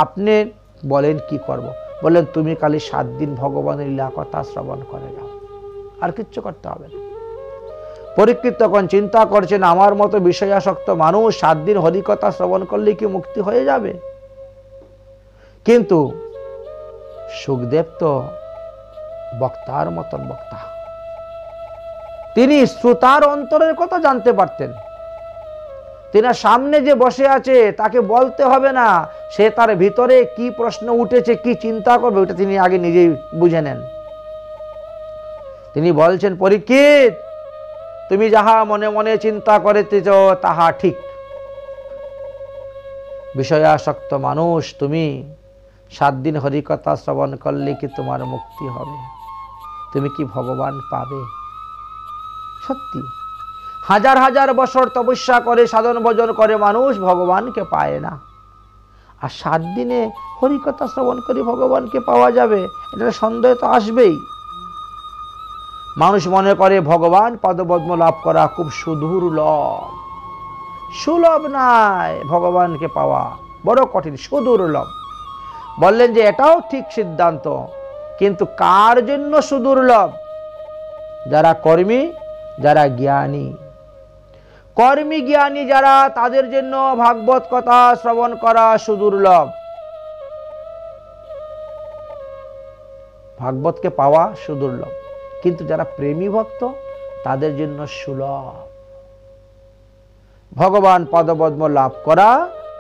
আপনি বলেন কি করব? বললেন তুমি খালি 7 দিন ভগবানের লীলা কথা শ্রবণ করে যাও, আর কিচ্ছু করতে হবে না। পরীক্ষিত তখন চিন্তা করছেন আমার মতো বিষয়াসক্ত মানুষ 7 দিন হরিকথা শ্রবণ করলে কি মুক্তি হয়ে যাবে? কিন্তু সুখদেব তো বক্তার মতন বক্তা, তিনি শ্রোতার অন্তরের কথা জানতে পারতেন। তিনি সামনে যে বসে আছে তাকে বলতে হবে না, সে তার ভিতরে কি প্রশ্ন উঠেছে, কি চিন্তা করবে, ওটা তিনি আগে নিজেই বুঝে নেন। তিনি বলছেন পরীক্ষিত, তুমি যাহা মনে মনে চিন্তা করিতেছ তাহা ঠিক। বিষয়াসক্ত মানুষ, তুমি 7 দিন হরিকথা শ্রবণ করলে কি তোমার মুক্তি হবে? তুমি কি ভগবান পাবে? সত্যি হাজার হাজার বছর তপস্যা করে সাধন ভজন করে মানুষ ভগবানকে পায় না, আর 7 দিনে হরিকথা শ্রবণ করে ভগবানকে পাওয়া যাবে, এটা সন্দেহ তো আসবেই। মানুষ মনে করে ভগবান পদপদ্ম লাভ করা খুব সুদূর্লভ, সুলভ নাই, ভগবানকে পাওয়া বড় কঠিন, সুদূর্লভ। বললেন যে এটাও ঠিক সিদ্ধান্ত, কিন্তু কার জন্য সুদূর্লভ? যারা কর্মী, যারা জ্ঞানী। কর্মী জ্ঞানী যারা, তাদের জন্য ভাগবত কথা শ্রবণ করা সুদূর্লভ, ভাগবতকে পাওয়া সুদূর্লভ। কিন্তু যারা প্রেমী ভক্ত তাদের জন্য সুলভ। ভগবান পদপদ্ম লাভ করা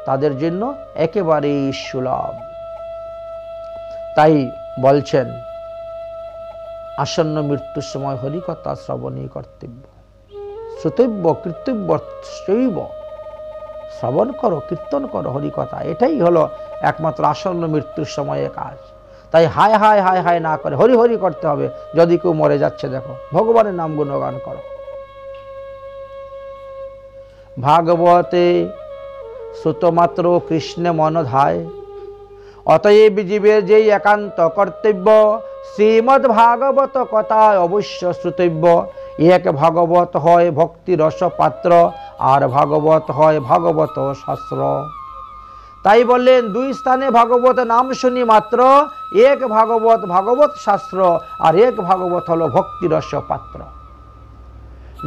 তাদের জন্য একেবারেই সুলভ। তাই বলছেন আসন্ন মৃত্যুর সময় হরিকথা শ্রবণই কর্তব্য, শ্রুতব্য কীর্তব্য শৈব। শ্রবণ করো, কীর্তন করো হরিকথা, এটাই হলো একমাত্র আসন্ন মৃত্যুর সময়ে কাজ। তাই হায় হায় হায় হায় না করে হরি হরি করতে হবে। যদি কেউ মরে যাচ্ছে দেখো, ভগবানের নাম গুণগান করো। ভাগবতে শ্রুতমাত্র কৃষ্ণে মন ধায়, অতএব জীবের যেই একান্ত কর্তব্য শ্রীমদ্ ভাগবত কথা অবশ্য শ্রুতব্য। এক ভাগবত হয় ভক্তি রস পাত্র, আর ভাগবত হয় ভাগবত শাস্ত্র। তাই বললেন 2 স্থানে ভাগবত নাম শুনি মাত্র, এক ভাগবত ভাগবত শাস্ত্র, আর এক ভাগবত হলো ভক্তি রস পাত্র।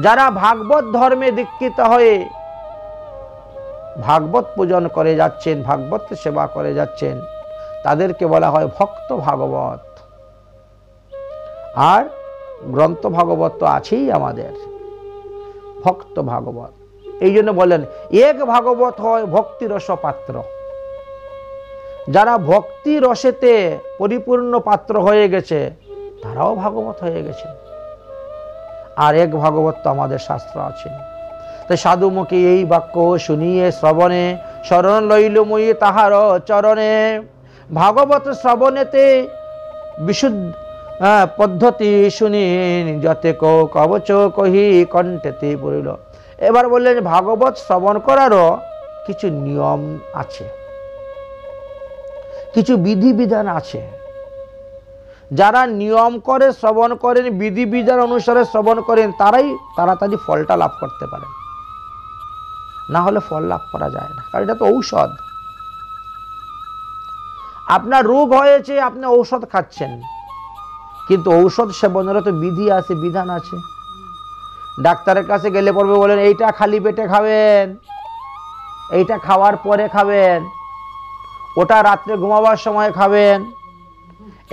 যারা ভাগবত ধর্মে দীক্ষিত হয়ে ভাগবত পূজন করে যাচ্ছেন, ভাগবত সেবা করে যাচ্ছেন, তাদেরকে বলা হয় ভক্ত ভাগবত। আর গ্রন্থ ভাগবত তো আছেই আমাদের, ভক্ত ভাগবত। এই জন্য বলেন এক ভাগবত হয় ভক্তি রস পাত্র। যারা ভক্তি রসেতে পরিপূর্ণ পাত্র হয়ে গেছে তারাও ভাগবত হয়ে গেছে। আর এক ভাগবত তো আমাদের শাস্ত্র আছে। তাই সাধুমুখে এই বাক্য শুনিয়ে শ্রবণে, শরণ লইল মুই তাহার চরণে। ভাগবত শ্রবণেতে বিশুদ্ধ পদ্ধতি শুনি, যতে কবচ কহি কণ্ঠেতে পড়িল। এবার বললেন ভাগবত শ্রবণ করারও কিছু নিয়ম আছে, কিছু বিধিবিধান আছে। যারা নিয়ম করে শ্রবণ করেন, বিধিবিধান অনুসারে শ্রবণ করেন, তারাই তাড়াতাড়ি ফলটা লাভ করতে পারেন, না হলে ফল লাভ করা যায় না। কারণ এটা তো ঔষধ। আপনার রোগ হয়েছে, আপনি ঔষধ খাচ্ছেন, কিন্তু ঔষধ সেবনেরও তো বিধি আছে, বিধান আছে। ডাক্তারের কাছে গেলে পড়বে বলেন এইটা খালি পেটে খাবেন, এইটা খাওয়ার পরে খাবেন, ওটা রাত্রে ঘুমাবার সময় খাবেন,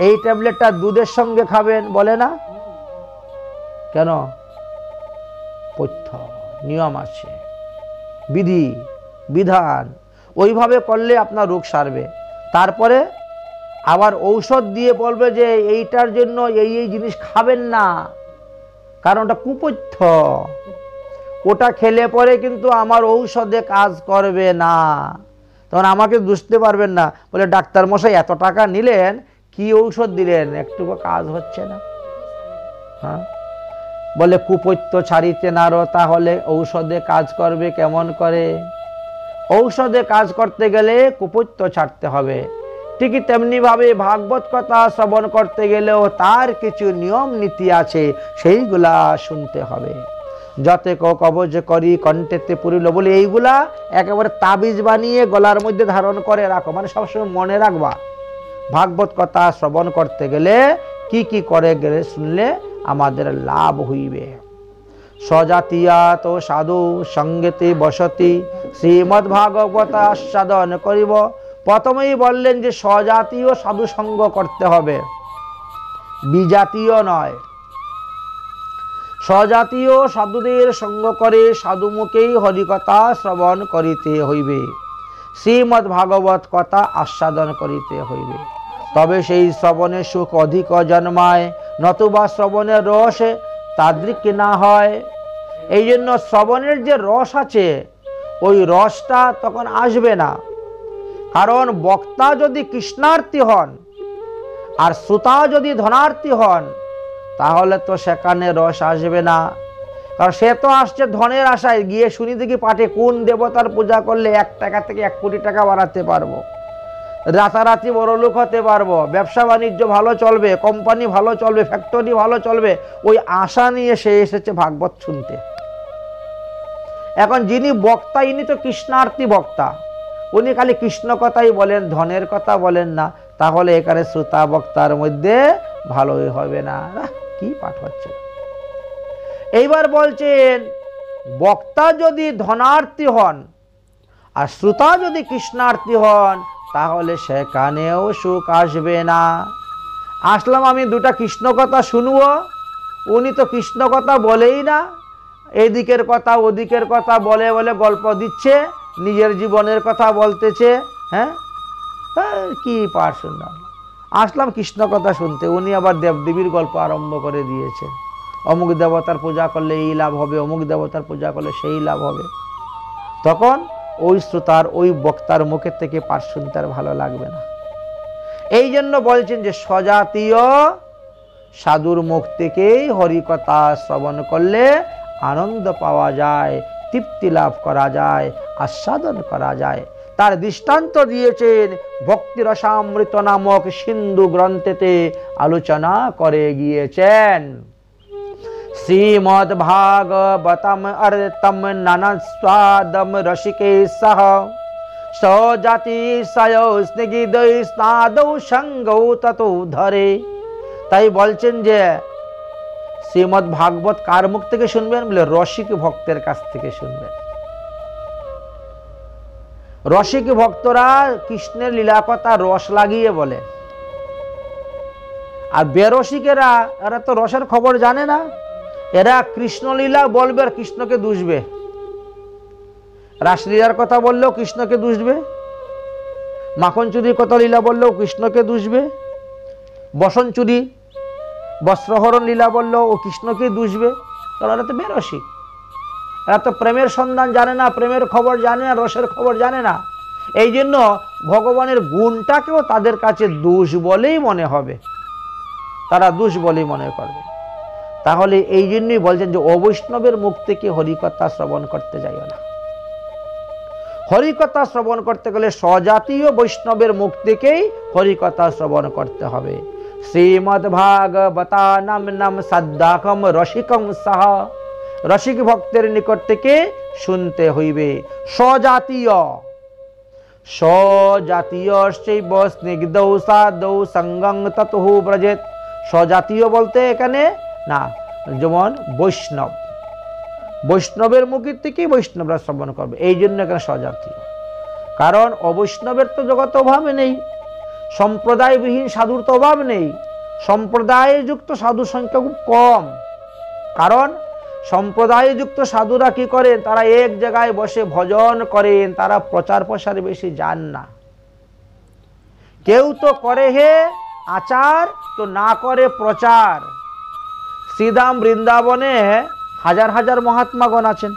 এই ট্যাবলেটটা দুধের সঙ্গে খাবেন, বলে না? কেন? পথ্য, নিয়ম আছে, বিধি বিধান, ওইভাবে করলে আপনার রোগ সারবে। তারপরে আবার ঔষধ দিয়ে বলবে যে এইটার জন্য এই এই জিনিস খাবেন না, কারণ ওটা কুপথ্য, ওটা খেলে পরে কিন্তু আমার ঔষধে কাজ করবে না। তখন আমাকে বুঝতে পারবেন না, বলে ডাক্তার মশাই এত টাকা নিলেন, কি ঔষধ দিলেন, একটুকু কাজ হচ্ছে না। হ্যাঁ, বলে কুপথ্য ছাড়িতে নারো, তাহলে ঔষধে কাজ করবে কেমন করে? ঔষধে কাজ করতে গেলে কুপথ্য ছাড়তে হবে। ঠিকই তেমনি ভাবে ভাগবত কথা শ্রবণ করতে গেলেও তার কিছু নিয়ম নীতি আছে, সেইগুলা শুনতে হবে। যতে কবজ করি কণ্ঠেতে পুরিল, বলে এইগুলা একেবারে তাবিজ বানিয়ে গলার মধ্যে ধারণ করে রাখো, মানে সবসময় মনে রাখবা। ভাগবত কথা শ্রবণ করতে গেলে কি কি করে গেলে শুনলে আমাদের লাভ হইবে। স্বজাতীয়া তো সাধু সঙ্গেতে বসতি শ্রীমদ্ ভাগবত আস্বাদন করিব। প্রথমেই বললেন যে স্বজাতীয় সাধু সঙ্গ করতে হবে, বিজাতীয় নয়। স্বজাতীয় সাধুদের সঙ্গ করে সাধুমুখেই হরিকথা শ্রবণ করিতে হইবে, শ্রীমদ্ ভাগবত কথা আস্বাদন করিতে হইবে। তবে সেই শ্রবণের সুখ অধিক জন্মায়, নতুবা শ্রবণের রস তাদৃক না হয়। এই জন্য শ্রবণের যে রস আছে ওই রসটা তখন আসবে না, কারণ বক্তা যদি কৃষ্ণার্থী হন আর শ্রোতা যদি ধনার্থী হন, তাহলে তো সেখানে রস আসবে না। কারণ সে তো আসছে ধনের আশায়, গিয়ে শুনি দেখি পাঠে কোন দেবতার পূজা করলে 1 টাকা থেকে 1 কোটি টাকা বাড়াতে পারবো, রাতারাতি বড় লোক হতে পারবো, ব্যবসা বাণিজ্য ভালো চলবে, কোম্পানি ভালো চলবে, ফ্যাক্টরি ভালো চলবে, ওই আশা নিয়ে সে এসেছে ভাগবত শুনতে। এখন যিনি বক্তা ইনি তো কৃষ্ণার্থী বক্তা, উনি খালি কৃষ্ণ কথাই বলেন, ধনের কথা বলেন না, তাহলে এখানে শ্রোতা বক্তার মধ্যে ভালোই হবে না। কি পাঠ হচ্ছে? এইবার বলছেন বক্তা যদি ধনার্থী হন আর শ্রোতা যদি কৃষ্ণার্থী হন, তাহলে সেখানেও সুখ আসবে না। আসলাম আমি দুটা কৃষ্ণ কথা শুনবো, উনি তো কৃষ্ণ কথা বলেই না, এদিকের কথা ওদিকের কথা বলে বলে গল্প দিচ্ছে, নিজের জীবনের কথা বলতেছে। হ্যাঁ, কি পাঠ শুনলাম? আসলাম কৃষ্ণ কথা শুনতে, উনি আবার দেবদেবীর গল্প আরম্ভ করে দিয়েছে। অমুক দেবতার পূজা করলে এই লাভ হবে, অমুক দেবতার পূজা করলে সেই লাভ হবে। তখন ওই শ্রোতার ওই বক্তার মুখের থেকে পাঠ শুনতে আর ভালো লাগবে না। এই জন্য বলছেন যে স্বজাতীয় সাধুর মুখ থেকেই হরিকথা শ্রবণ করলে আনন্দ পাওয়া যায়, তৃপ্তি লাভ করা যায়, আস্বাদন করা যায়। তার দৃষ্টান্ত দিয়েছেন ভক্তি রসামৃত নামক সিন্ধু গ্রন্থেতে আলোচনা করে গিয়েছেন। শ্রীমদ্ ভাগবতম অর্তম নানাস্বাদম রসিকেশঃ স্বজাতি স্নিগ্ধৈ স্নাদৌ সঙ্গৌ ততো ধরে। তাই বলছেন যে শ্রীমদ্ ভাগবত কার মুখ থেকে শুনবেন? বলে রসিক ভক্তের কাছ থেকে শুনবেন। রসিক ভক্তরা কৃষ্ণের লীলা কথা রস লাগিয়ে বলে, আর বেরসিকেরা এরা তো রসের খবর জানে না, এরা কৃষ্ণলীলা বলবে আর কৃষ্ণকে দুষবে। রাসলীলার কথা বললেও কৃষ্ণকে দুষবে, মাখন চুরির কথা লীলা বললেও কৃষ্ণকে দুষবে, বসন চুরি বস্ত্রহরণ লীলা বললেও ও কৃষ্ণকে দুষবে। কারণ এরা তো বেরসিক, এরা তো প্রেমের সন্ধান জানে না, প্রেমের খবর জানে না, রসের খবর জানে না। এই জন্য ভগবানের গুণটাকেও তাদের কাছে দোষ বলেই মনে হবে, তারা দোষ বলেই মনে করবে। তাহলে এই জন্যই বলছেন যে অবৈষ্ণবের মুখ থেকে হরিকথা শ্রবণ করতে যাইও না। হরিকথা শ্রবণ করতে গেলে স্বজাতীয় বৈষ্ণবের মুখ থেকেই হরিকথা শ্রবণ করতে হবে। শ্রীমদ্ ভাগবতানাম নাম সাদ্দাকম রসিকম সাহ, রসিক ভক্তের নিকট থেকে শুনতে হইবে। স্বজাতীয় স্বজাতীয় শৈব স্নিগ্ধৌ সাদৌ সঙ্গং ততহু ব্রজেত। স্বজাতীয় বলতে এখানে না, যেমন বৈষ্ণব, বৈষ্ণবের মুখের থেকেই বৈষ্ণবরা শ্রবণ করবে, এই জন্য এখানে স্বজাতীয়। কারণ অবৈষ্ণবের তো জগতে অভাব নেই, সম্প্রদায়বিহীন সাধুর তো অভাব নেই, সম্প্রদায় যুক্ত সাধুর সংখ্যা খুব কম। কারণ সম্প্রদায়যুক্ত সাধুরা কি করেন, তারা এক জায়গায় বসে ভজন করেন, তারা প্রচার প্রসারে বেশি যান না। কেউ তো করে হে আচার, তো না করে প্রচার। শ্রীধাম বৃন্দাবনে হাজার হাজার মহাত্মাগণ আছেন,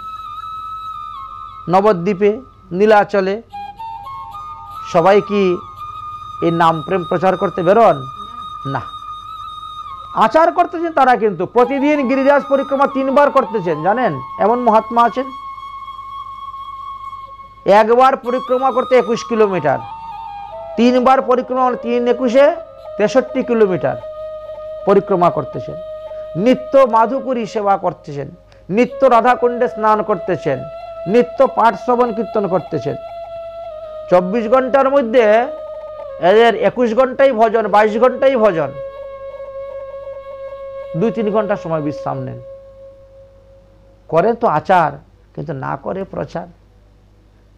নবদ্বীপে, নীলাচলে। সবাই কি এই নাম প্রেম প্রচার করতে বেরোন? না, আচার করতেছেন তারা, কিন্তু প্রতিদিন গিরিরাজ পরিক্রমা 3 বার করতেছেন, জানেন? এমন মহাত্মা আছেন, একবার পরিক্রমা করতে 21 কিলোমিটার, 3 বার পরিক্রমা, 3 21 63 কিলোমিটার পরিক্রমা করতেছেন। নিত্য মাধুকুরী সেবা করতেছেন, নিত্য রাধাকুণ্ডে স্নান করতেছেন, নিত্য পাঠ শ্রবণ কীর্তন করতেছেন। 24 ঘন্টার মধ্যে এদের 21 ঘন্টাই ভজন, 22 ঘন্টাই ভজন, 2-3 ঘন্টা সময় বিশ্রাম নেন। করে তো আচার, কিন্তু না করে প্রচার।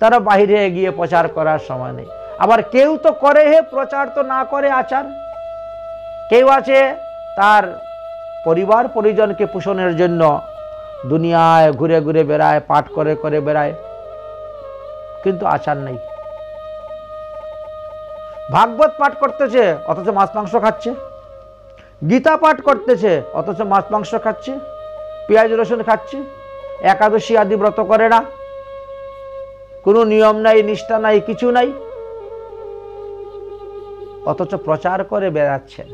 তারা বাইরে গিয়ে প্রচার করার সময় নেই। আবার কেউ তো করে হে প্রচার, তো না করে আচার। কেউ আছে তার পরিবার পরিজনকে পোষণের জন্য দুনিয়ায় ঘুরে ঘুরে বেড়ায়, পাঠ করে করে বেড়ায়, কিন্তু আচার নেই। ভাগবত পাঠ করতেছে অথচ মাছ মাংস খাচ্ছে, গীতা পাঠ করতেছে অথচ মাছ মাংস খাচ্ছে, পেঁয়াজ রসুন খাচ্ছে, একাদশী আদি ব্রত করে না, কোনো নিয়ম নাই, নিষ্ঠা নাই, কিছু নাই, অথচ প্রচার করে বেড়াচ্ছেন।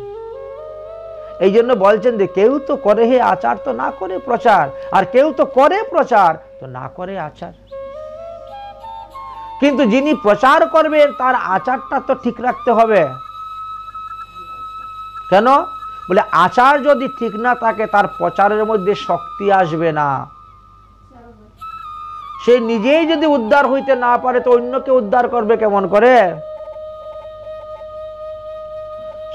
এই জন্য বলছেন যে কেউ তো করে হে আচার, তো না করে প্রচার, আর কেউ তো করে প্রচার, তো না করে আচার। কিন্তু যিনি প্রচার করবেন তার আচারটা তো ঠিক রাখতে হবে। কেন? বলে আচার যদি ঠিক না থাকে, তার প্রচারের মধ্যে শক্তি আসবে না। সে নিজেই যদি উদ্ধার হইতে না পারে, তো অন্যকে উদ্ধার করবে কেমন করে?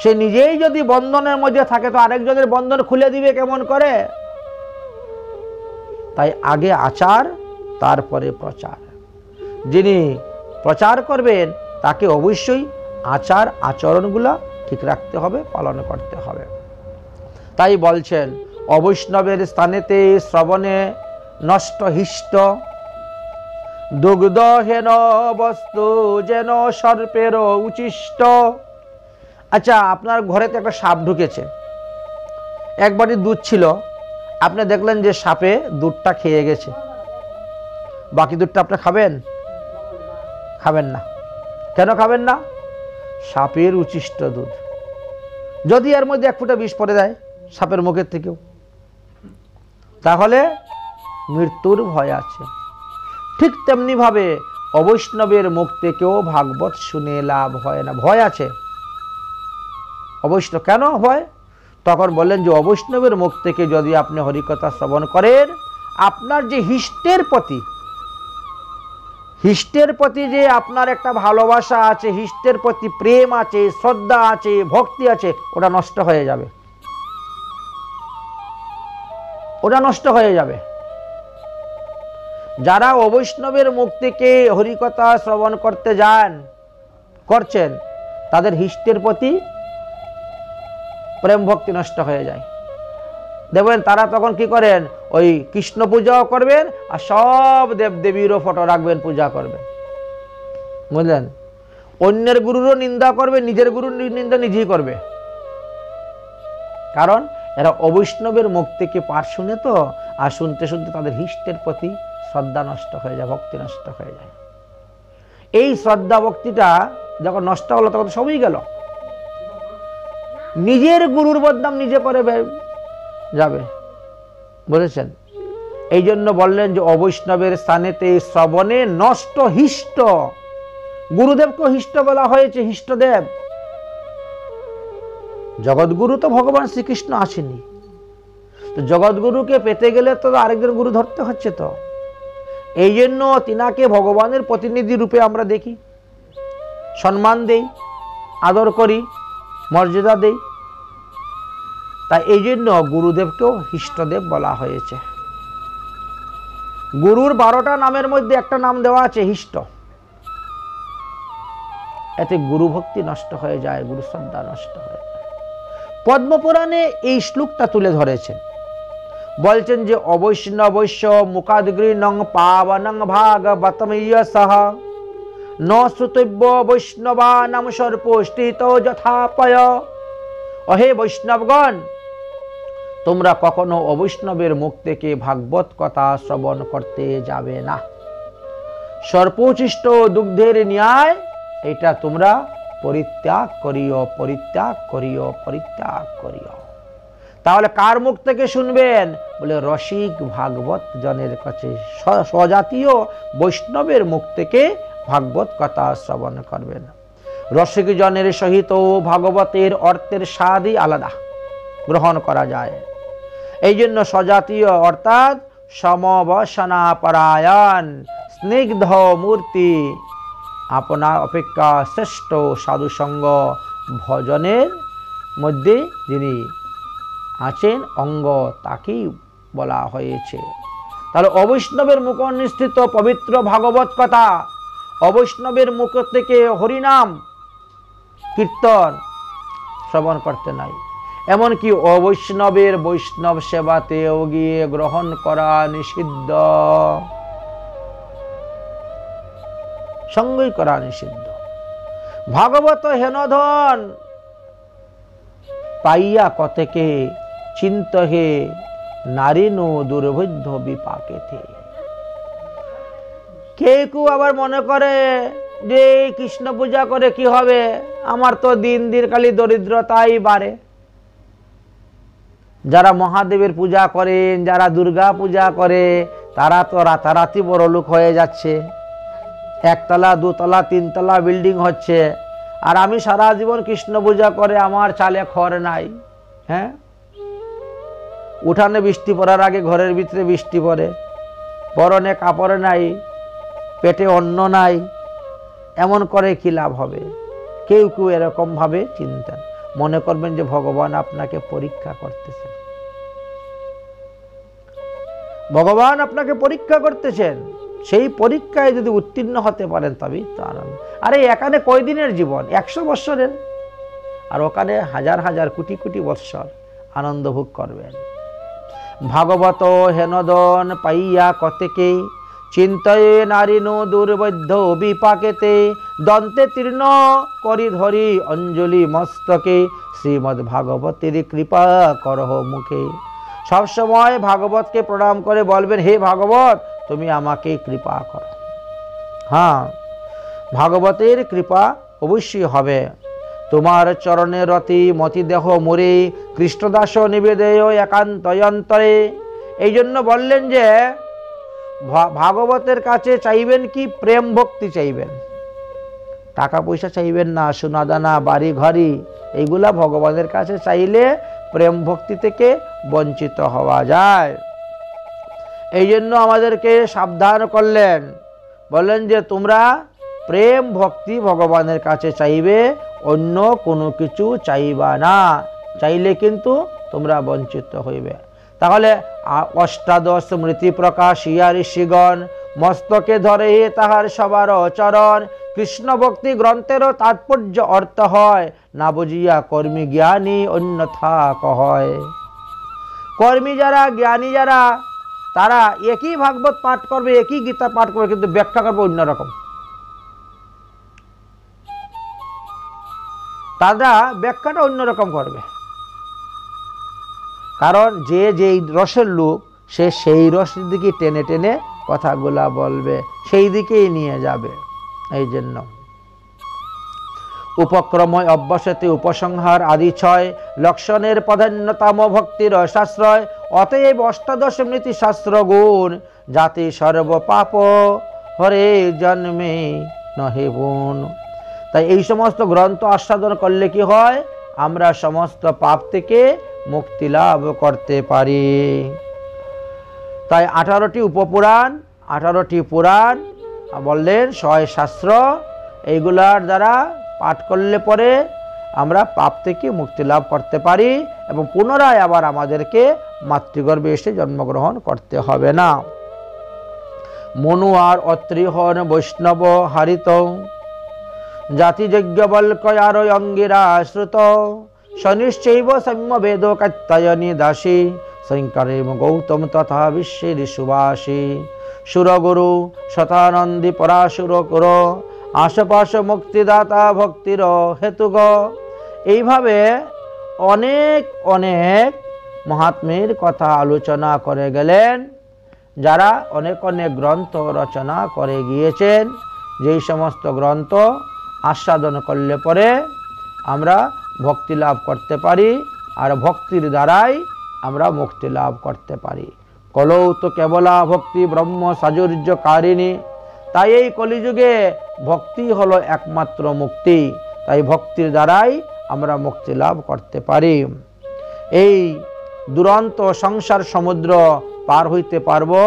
সে নিজেই যদি বন্ধনের মধ্যে থাকে, তো আরেকজনের বন্ধন খুলে দিবে কেমন করে? তাই আগে আচার, তারপরে প্রচার। যিনি প্রচার করবেন তাকে অবশ্যই আচার আচরণগুলা ঠিক রাখতে হবে, পালন করতে হবে। তাই বলছেন, অবৈষ্ণবের স্থানেতে শ্রবণে নষ্ট হিষ্ট, দুগ্ধ হেন বস্তু যেন সর্পের উচিষ্ট। আচ্ছা, আপনার ঘরেতে একটা সাপ ঢুকেছে, এক বাটি দুধ ছিল, আপনি দেখলেন যে সাপে দুধটা খেয়ে গেছে, বাকি দুধটা আপনি খাবেন? খাবেন না। কেন খাবেন না? সাপের উচিষ্ট দুধ। যদি এর মধ্যে 1 ফোঁটা বিষ পড়ে যায় সাপের মুখের থেকেও, তাহলে মৃত্যুর ভয় আছে। ঠিক তেমনি ভাবে অবৈষ্ণবের মুখ থেকেও ভাগবত শুনে লাভ হয় না, ভয় আছে। অবৈষ্ণব কেন হয়? তখন বললেন যে অবৈষ্ণবের মুখ থেকে যদি আপনি হরিকথা শ্রবণ করেন, আপনার যে হিষ্টের প্রতি যে আপনার একটা ভালোবাসা আছে, হিষ্টের প্রতি প্রেম আছে, শ্রদ্ধা আছে, ভক্তি আছে, ওটা নষ্ট হয়ে যাবে, ওটা নষ্ট হয়ে যাবে। যারা অবৈষ্ণবের মুখ থেকে হরিকথা শ্রবণ করতে করছেন, তাদের হিষ্টের প্রতি প্রেম ভক্তি নষ্ট হয়ে যায়। দেখবেন তারা তখন কি করেন, ওই কৃষ্ণ পূজাও করবেন, আর সব দেবদেবীরও ফটো রাখবেন, পূজা করবেন, বুঝলেন? অন্যের গুরুরও নিন্দা করবে, নিজের গুরুর নিন্দা নিজেই করবে। কারণ এরা অবৈষ্ণবের মুখ থেকে পাঠ শুনে তো, আর শুনতে শুনতে তাদের হিষ্টের প্রতি শ্রদ্ধা নষ্ট হয়ে যায়, ভক্তি নষ্ট হয়ে যায়। এই শ্রদ্ধা ভক্তিটা যখন নষ্ট হলো, তখন সবই গেল, নিজের গুরুর বদনাম নিজে করে যাবে, বুঝেছেন? এই জন্য বললেন যে অবৈষ্ণবের স্থানেতে শ্রবণে নষ্ট হিষ্ট। গুরুদেবকে হিষ্ট বলা হয়েছে, হিষ্টদেব। জগৎগুরু তো ভগবান শ্রীকৃষ্ণ আসেনি, তো জগৎগুরুকে পেতে গেলে তো আরেকজন গুরু ধরতে হচ্ছে। তো এই জন্য তিনাকে ভগবানের প্রতিনিধি রূপে আমরা দেখি, সম্মান দেই, আদর করি, মর্যাদা দেই। তাই এই জন্য গুরুদেবকেও হিষ্টদেব বলা হয়েছে। গুরুর 12টা নামের মধ্যে একটা নাম দেওয়া আছে হিষ্ট। এতে গুরু ভক্তি নষ্ট হয়ে যায়, গুরু শ্রদ্ধা নষ্ট হয়ে যায়। পদ্মপুরাণে এই শ্লোকটা তুলে ধরেছেন, বলছেন যে অবৈষ্ণবৈশ্য মুখাদগৃহং পাবনং ভাগবতম ইয়সঃ ন শ্রুতব্য বৈষ্ণবানাম সর্পষ্টিত যথাপয়। অহে বৈষ্ণবগণ, তোমরা কখনো অবৈষ্ণবের মুখ থেকে ভাগবত কথা শ্রবণ করতে যাবে না। সর্পোচিষ্ট দুগ্ধের ন্যায় এটা তোমরা পরিত্যাগ করিও, পরিত্যাগ করিও, পরিত্যাগ করিও। তাহলে কার মুখ থেকে শুনবেন? বলে রসিক ভাগবত জনের কাছে, স্বজাতীয় বৈষ্ণবের মুখ থেকে ভাগবত কথা শ্রবণ করবেন। রসিক জনের সহিত ভাগবতের অর্থের স্বাদই আলাদা, গ্রহণ করা যায়। এই জন্য স্বজাতীয় অর্থাৎ সমবসনা পরায়ণ স্নিগ্ধ মূর্তি আপনার অপেক্ষা শ্রেষ্ঠ সাধুসঙ্গ ভজনের মধ্যে যিনি আছেন অঙ্গ, তাকেই বলা হয়েছে। তাহলে অবৈষ্ণবের মুখ নিঃসৃত পবিত্র ভাগবত কথা, অবৈষ্ণবের মুখ থেকে হরিনাম কীর্তন শ্রবণ করতে নাই। এমনকি অবৈষ্ণবের বৈষ্ণব সেবাতেও গিয়ে গ্রহণ করা নিষিদ্ধ, সঙ্গই করা নিষিদ্ধ। ভাগবত হেনধন পাইয়া কতেকে চিন্ত হে নারী নো দুর্বোধ্য বিপাকেতে। কেউ আবার মনে করে যে কৃষ্ণ পূজা করে কি হবে, আমার তো দিন দিন খালি দরিদ্রতাই বাড়ে। যারা মহাদেবের পূজা করেন, যারা দুর্গা পূজা করে, তারা তো রাতারাতি বড়লোক হয়ে যাচ্ছে, একতলা দুতলা তিনতলা বিল্ডিং হচ্ছে। আর আমি সারা জীবন কৃষ্ণ পূজা করে আমার চালে খড় নাই। হ্যাঁ, উঠানে বৃষ্টি পড়ার আগে ঘরের ভিতরে বৃষ্টি পড়ে, পরনে কাপড় নাই, পেটে অন্ন নাই, এমন করে কি লাভ হবে? কেউ কেউ এরকম ভাবে চিন্তা মনে করবেন যে ভগবান আপনাকে পরীক্ষা করতেছেন, ভগবান আপনাকে পরীক্ষা করতেছেন। সেই পরীক্ষায় যদি উত্তীর্ণ হতে পারেন তবেই তো আনন্দ। আরে এখানে কয়দিনের জীবন? 100 বৎসরের। আর ওখানে হাজার হাজার কোটি কোটি বৎসর আনন্দ ভোগ করবেন। ভাগবত হেনদন পাইয়া কতেকে চিন্তয়ে নারীনো দুর্বোধ্য বিপাকেতে দন্তে তীর্ণ করি ধরি অঞ্জলি মস্তকে শ্রীমদ্ ভাগবতের কৃপা করহ মুখে। সবসময় ভাগবতকে প্রণাম করে বলবেন, হে ভাগবত, তুমি আমাকে কৃপা করো। হ্যাঁ, ভাগবতের কৃপা অবশ্যই হবে। তোমার চরণে রতি মতি দেহ মোরে কৃষ্ণদাস নিবেদেয় একান্তয়ন্তরে। এই জন্য বললেন যে ভাগবতের কাছে চাইবেন কি? প্রেম ভক্তি চাইবেন, টাকা পয়সা চাইবেন না, সোনা দানা বাড়ি ঘড়ি এইগুলা ভগবানের কাছে চাইলে প্রেম ভক্তি থেকে বঞ্চিত হওয়া যায়। এই জন্য আমাদেরকে সাবধান করলেন, বললেন যে তোমরা প্রেম ভক্তি ভগবানের কাছে চাইবে, অন্য কোনো কিছু চাইবা না, চাইলে কিন্তু তোমরা বঞ্চিত হইবে। তাহলে অষ্টাদশ স্মৃতি প্রকাশ ইয়া ঋষিগণ মস্তকে ধরে তাহার সবার চরণ। কৃষ্ণ ভক্তি গ্রন্থেরও তাৎপর্য অর্থ হয়, না বুঝিয়া কর্মী জ্ঞানী অন্যথা কয়। কর্মী যারা, জ্ঞানী যারা, তারা একই ভাগবত পাঠ করবে, একই গীতা পাঠ করবে, কিন্তু ব্যাখ্যা করবে অন্যরকম। তারা ব্যাখ্যাটা অন্যরকম করবে, কারণ যে যেই রসের লোক সে সেই রসের দিকে টেনে টেনে কথাগুলা বলবে, সেই দিকেই নিয়ে যাবে। এই জন্য উপক্রময় অভ্যাসতে উপসংহার আদি 6 লক্ষণের প্রাধান্যতম ভক্তির শাস্ত্রয়। অতএব অষ্টাদশ স্মৃতি শাস্ত্র গুণ জাতি সর্ব পাপ হরে জন্মে নহে গুণ। তাই এই সমস্ত গ্রন্থ আস্বাদন করলে কি হয়? আমরা সমস্ত পাপ থেকে মুক্তি লাভ করতে পারি। তাই 18টি উপপুরাণ, 18টি পুরাণ বললেন, 6 শাস্ত্র, এইগুলার দ্বারা পাঠ করলে পরে আমরা পাপ থেকে মুক্তি লাভ করতে পারি এবং পুনরায় আবার আমাদেরকে মাতৃগর্ভে এসে জন্মগ্রহণ করতে হবে না। মনু আর অত্রি হন বৈষ্ণব হারিত, জাতিযজ্ঞ বলকয়ার অঙ্গিরা শ্রুত, শনিশ্চৈব সাম্য বেদ কাত্যায়নী দাসী, শঙ্করে গৌতম তথা বিশ্বের সুবাসী সুরগুরু শতানন্দী পরাশুর কুর আশপাশ মুক্তিদাতা ভক্তির হেতুগ। এইভাবে অনেক অনেক মহাত্মের কথা আলোচনা করে গেলেন, যারা অনেক অনেক গ্রন্থ রচনা করে গিয়েছেন, যেই সমস্ত গ্রন্থ আস্বাদন করলে পরে আমরা ভক্তি লাভ করতে পারি, আর ভক্তির দ্বারাই আমরা মুক্তি লাভ করতে পারি। কলৌ তো কেবলা ভক্তি ব্রহ্ম সাজুর্যকারিণী। তাই এই কলিযুগে ভক্তি হলো একমাত্র মুক্তি। তাই ভক্তির দ্বারাই আমরা মুক্তি লাভ করতে পারি। এই দুরন্ত সংসার সমুদ্র পার হইতে পারবো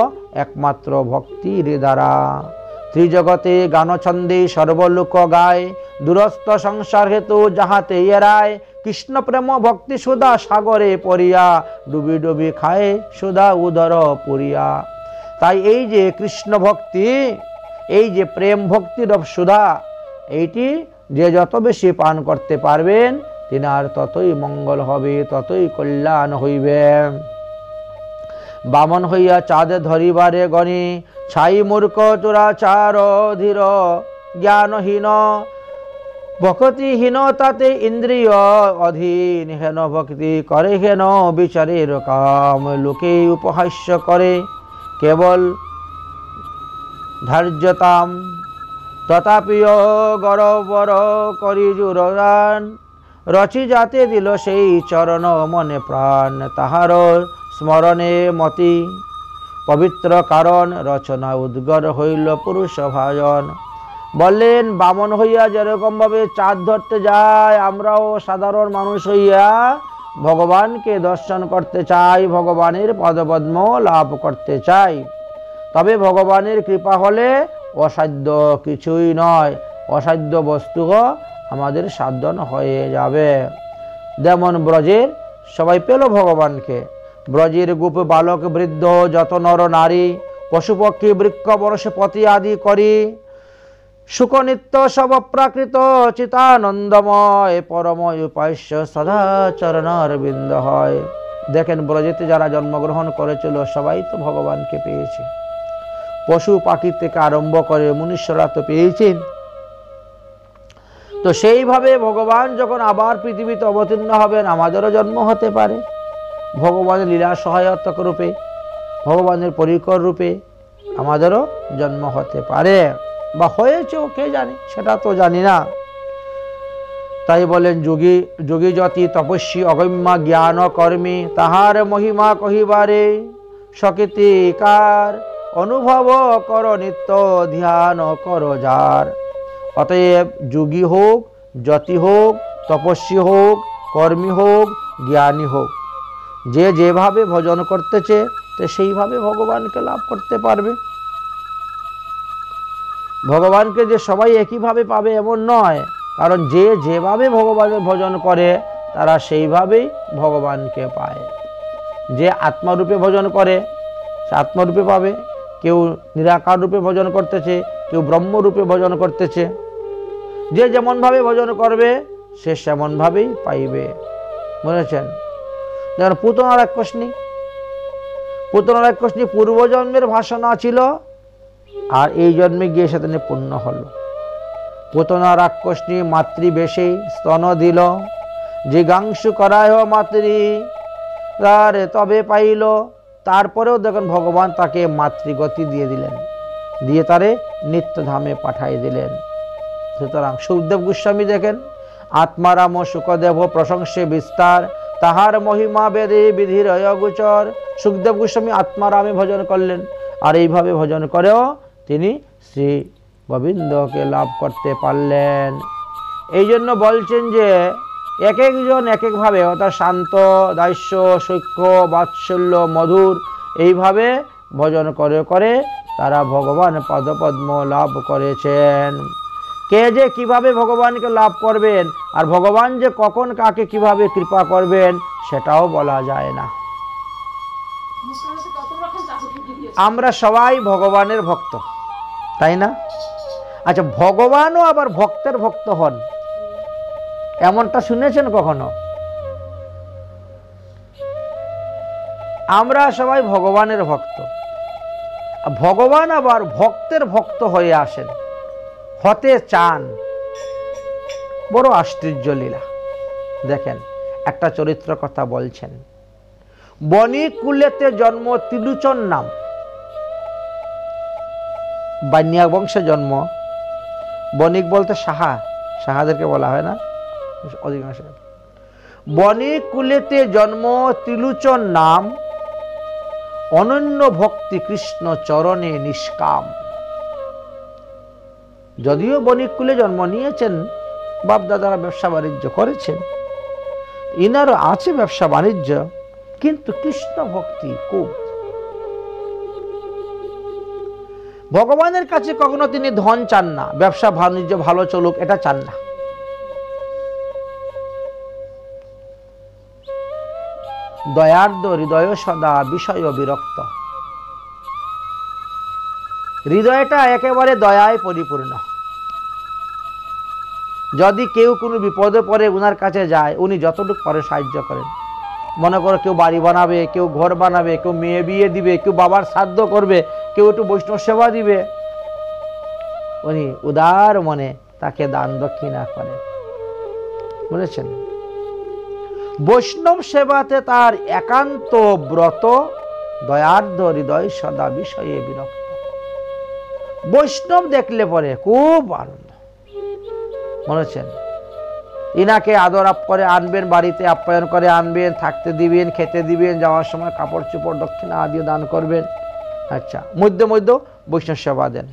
একমাত্র ভক্তির দ্বারা। ত্রিজগতে গানছন্দে সর্বলোক গায়, দুরস্থ সংসার হেতু যাহাতে এরায়। কৃষ্ণ প্রেম ভক্তি সুধা সাগরে পড়িয়া, ডুবি ডুবি খায় সুধা উদর পুরিয়া। তাই এই যে কৃষ্ণ ভক্তি, এই যে প্রেম ভক্তির সুধা, এইটি যে যত বেশি পান করতে পারবেন তিনার ততই মঙ্গল হবে, ততই কল্যাণ হইবে। বামন হইয়া চাঁদ ধরিবারে গণি, ছাই মূর্খ চোরাচার ধীর জ্ঞানহীন। ভক্তিহীন তাতে ইন্দ্রিয় অধীন, হেন ভক্তি করে হেন বিচারের কাম। লোকে উপহাস্য করে কেবল ধার্যতাম, তথাপিও গরবর করি জুরদান। রচি যাতে দিল সেই চরণ মনে প্রাণ, তাহার স্মরণে মতি পবিত্র কারণ। রচনা উদ্গর হইল পুরুষ ভাজন। বললেন বামন হইয়া যেরকম ভাবে চাঁদ ধরতে যায়, আমরাও সাধারণ মানুষ হইয়া ভগবানকে দর্শন করতে চাই, ভগবানের পদপদ্ম লাভ করতে চাই। তবে ভগবানের কৃপা হলে অসাধ্য কিছুই নয়, অসাধ্য বস্তু আমাদের সাধন হয়ে যাবে। যেমন ব্রজের সবাই পেল ভগবানকে, ব্রজের গোপ বালক বৃদ্ধ যত নর নারী, পশুপক্ষী বৃক্ষ বনস্পতি আদি করি, সুখনিত্য সব প্রাকৃত চিতানন্দময়, পরময় উপাস্য সদা চরণার বিন্দ হয়। দেখেন ব্রজেতে যারা জন্মগ্রহণ করেছিল সবাই তো ভগবানকে পেয়েছে, পশু পাখি থেকে আরম্ভ করে মনুষ্যরা তো পেয়েছেন। তো সেইভাবে ভগবান যখন আবার পৃথিবীতে অবতীর্ণ হবেন, আমাদেরও জন্ম হতে পারে ভগবানের লীলা সহায়ক রূপে, ভগবানের পরিকর রূপে আমাদেরও জন্ম হতে পারে, বা হয়েছেও কে জানে, সেটা তো জানি না। তাই বলেন যোগী যোগী যতি তপস্বী অগম্য জ্ঞান কর্মী, তাহার মহিমা কহিবারে সকৃতিকার। অনুভব কর নিত্য ধ্যান কর যার। অতএব যোগী হোক, যতি হোক, তপস্বী হোক, কর্মী হোক, জ্ঞানী হোক, যে যেভাবে ভজন করতেছে তো সেইভাবে ভগবানকে লাভ করতে পারবে। ভগবানকে যে সবাই একইভাবে পাবে এমন নয়, কারণ যে যেভাবে ভগবানের ভজন করে তারা সেইভাবেই ভগবানকে পায়। যে আত্মারূপে ভজন করে সে আত্মারূপে পাবে, কেউ নিরাকার রূপে ভজন করতেছে, কেউ ব্রহ্মরূপে ভজন করতেছে। যে যেমনভাবে ভজন করবে সে সেমনভাবেই পাইবে। বুঝেছেন? যেমন পুতনা রাক্ষসনী, পুতনা রাক্ষসনী পূর্বজন্মের বাসনা ছিল আর এই জন্মে গিয়ে সেখানে পূর্ণ হল। পুতনা রাক্ষসনী মাতৃবেশে স্তন দিল, জিগাংশু করায় মাতৃ তার তবে পাইল। তারপরেও দেখেন ভগবান তাকে মাতৃগতি দিয়ে দিলেন, দিয়ে তারে নিত্যধামে পাঠাই দিলেন। সুতরাং সুখদেব গোস্বামী দেখেন, আত্মারাম সুখদেব প্রশংসে বিস্তার, তাহার মহিমা বেদে বিধির অগোচর। সুখদেব গোস্বামী আত্মারামে ভজন করলেন, আর এইভাবে ভজন করেও তিনি শ্রী গোবিন্দকে লাভ করতে পারলেন। এই জন্য বলছেন যে এক একজন এক একভাবে, অর্থাৎ শান্ত, দাস্য, সূক্ষ্ম, বাৎসল্য, মধুর, এইভাবে ভজন করে করে তারা ভগবান পদপদ্ম লাভ করেছেন। কে যে কিভাবে ভগবানকে লাভ করবেন আর ভগবান যে কখন কাকে কিভাবে কৃপা করবেন সেটাও বলা যায় না। আমরা সবাই ভগবানের ভক্ত, তাই না? আচ্ছা, ভগবানও আবার ভক্তের ভক্ত হন, এমনটা শুনেছেন কখনো? আমরা সবাই ভগবানের ভক্ত, ভগবান আবার ভক্তের ভক্ত হয়ে আসেন, হতে চান। বড় আশ্চর্য লীলা। দেখেন একটা চরিত্র কথা বলছেন, বণিক কুলেতে জন্ম ত্রিলোচন নাম, বান্যা বংশে জন্ম। বণিক বলতে সাহা, সাহাদেরকে বলা হয় না অধিকাংশ। বণিক কুলেতে জন্ম ত্রিলোচন নাম, অনন্য ভক্তি কৃষ্ণ চরণে নিষ্কাম। যদিও বণিক কুলে জন্ম নিয়েছেন, বাপ দাদারা ব্যবসা বাণিজ্য করেছেন, ইনারও আছে ব্যবসা বাণিজ্য, কিন্তু কৃষ্ণ ভক্তি খুব। ভগবানের কাছে কখনো তিনি ধন চান না, ব্যবসা বাণিজ্য ভালো চলুক এটা চান না। দয়ার্দ হৃদয় সদা বিষয় বিরক্ত। হৃদয়টা একেবারে দয়ায় পরিপূর্ণ। যদি কেউ কোনো বিপদে পড়ে উনার কাছে যায়, উনি যতটুকু পারে সাহায্য করেন। মনে করো কেউ বাড়ি বানাবে, কেউ ঘর বানাবে, কেউ মেয়ে বিয়ে দিবে, কেউ বাবার শ্রাদ্ধ করবে, কেউ একটু বৈষ্ণব সেবা দিবে, উনি উদার মনে তাকে দান দক্ষিণা করেন। বুঝেছেন? বৈষ্ণব সেবাতে তার একান্ত ব্রত, দয়ার্ধ হৃদয় সদা বিষয়ে বিরক্ত। বৈষ্ণব দেখলে পরে খুব আনন্দ। বুঝেছেন? ইনাকে আদর করে আনবেন, বাড়িতে আপ্যায়ন করে আনবেন, থাকতে দিবেন, খেতে দিবেন, যাওয়ার সময় কাপড় চোপড় দক্ষিণা আদি দান করবেন। আচ্ছা, মধ্যে মধ্যে বৈষ্ণব সেবা দেন।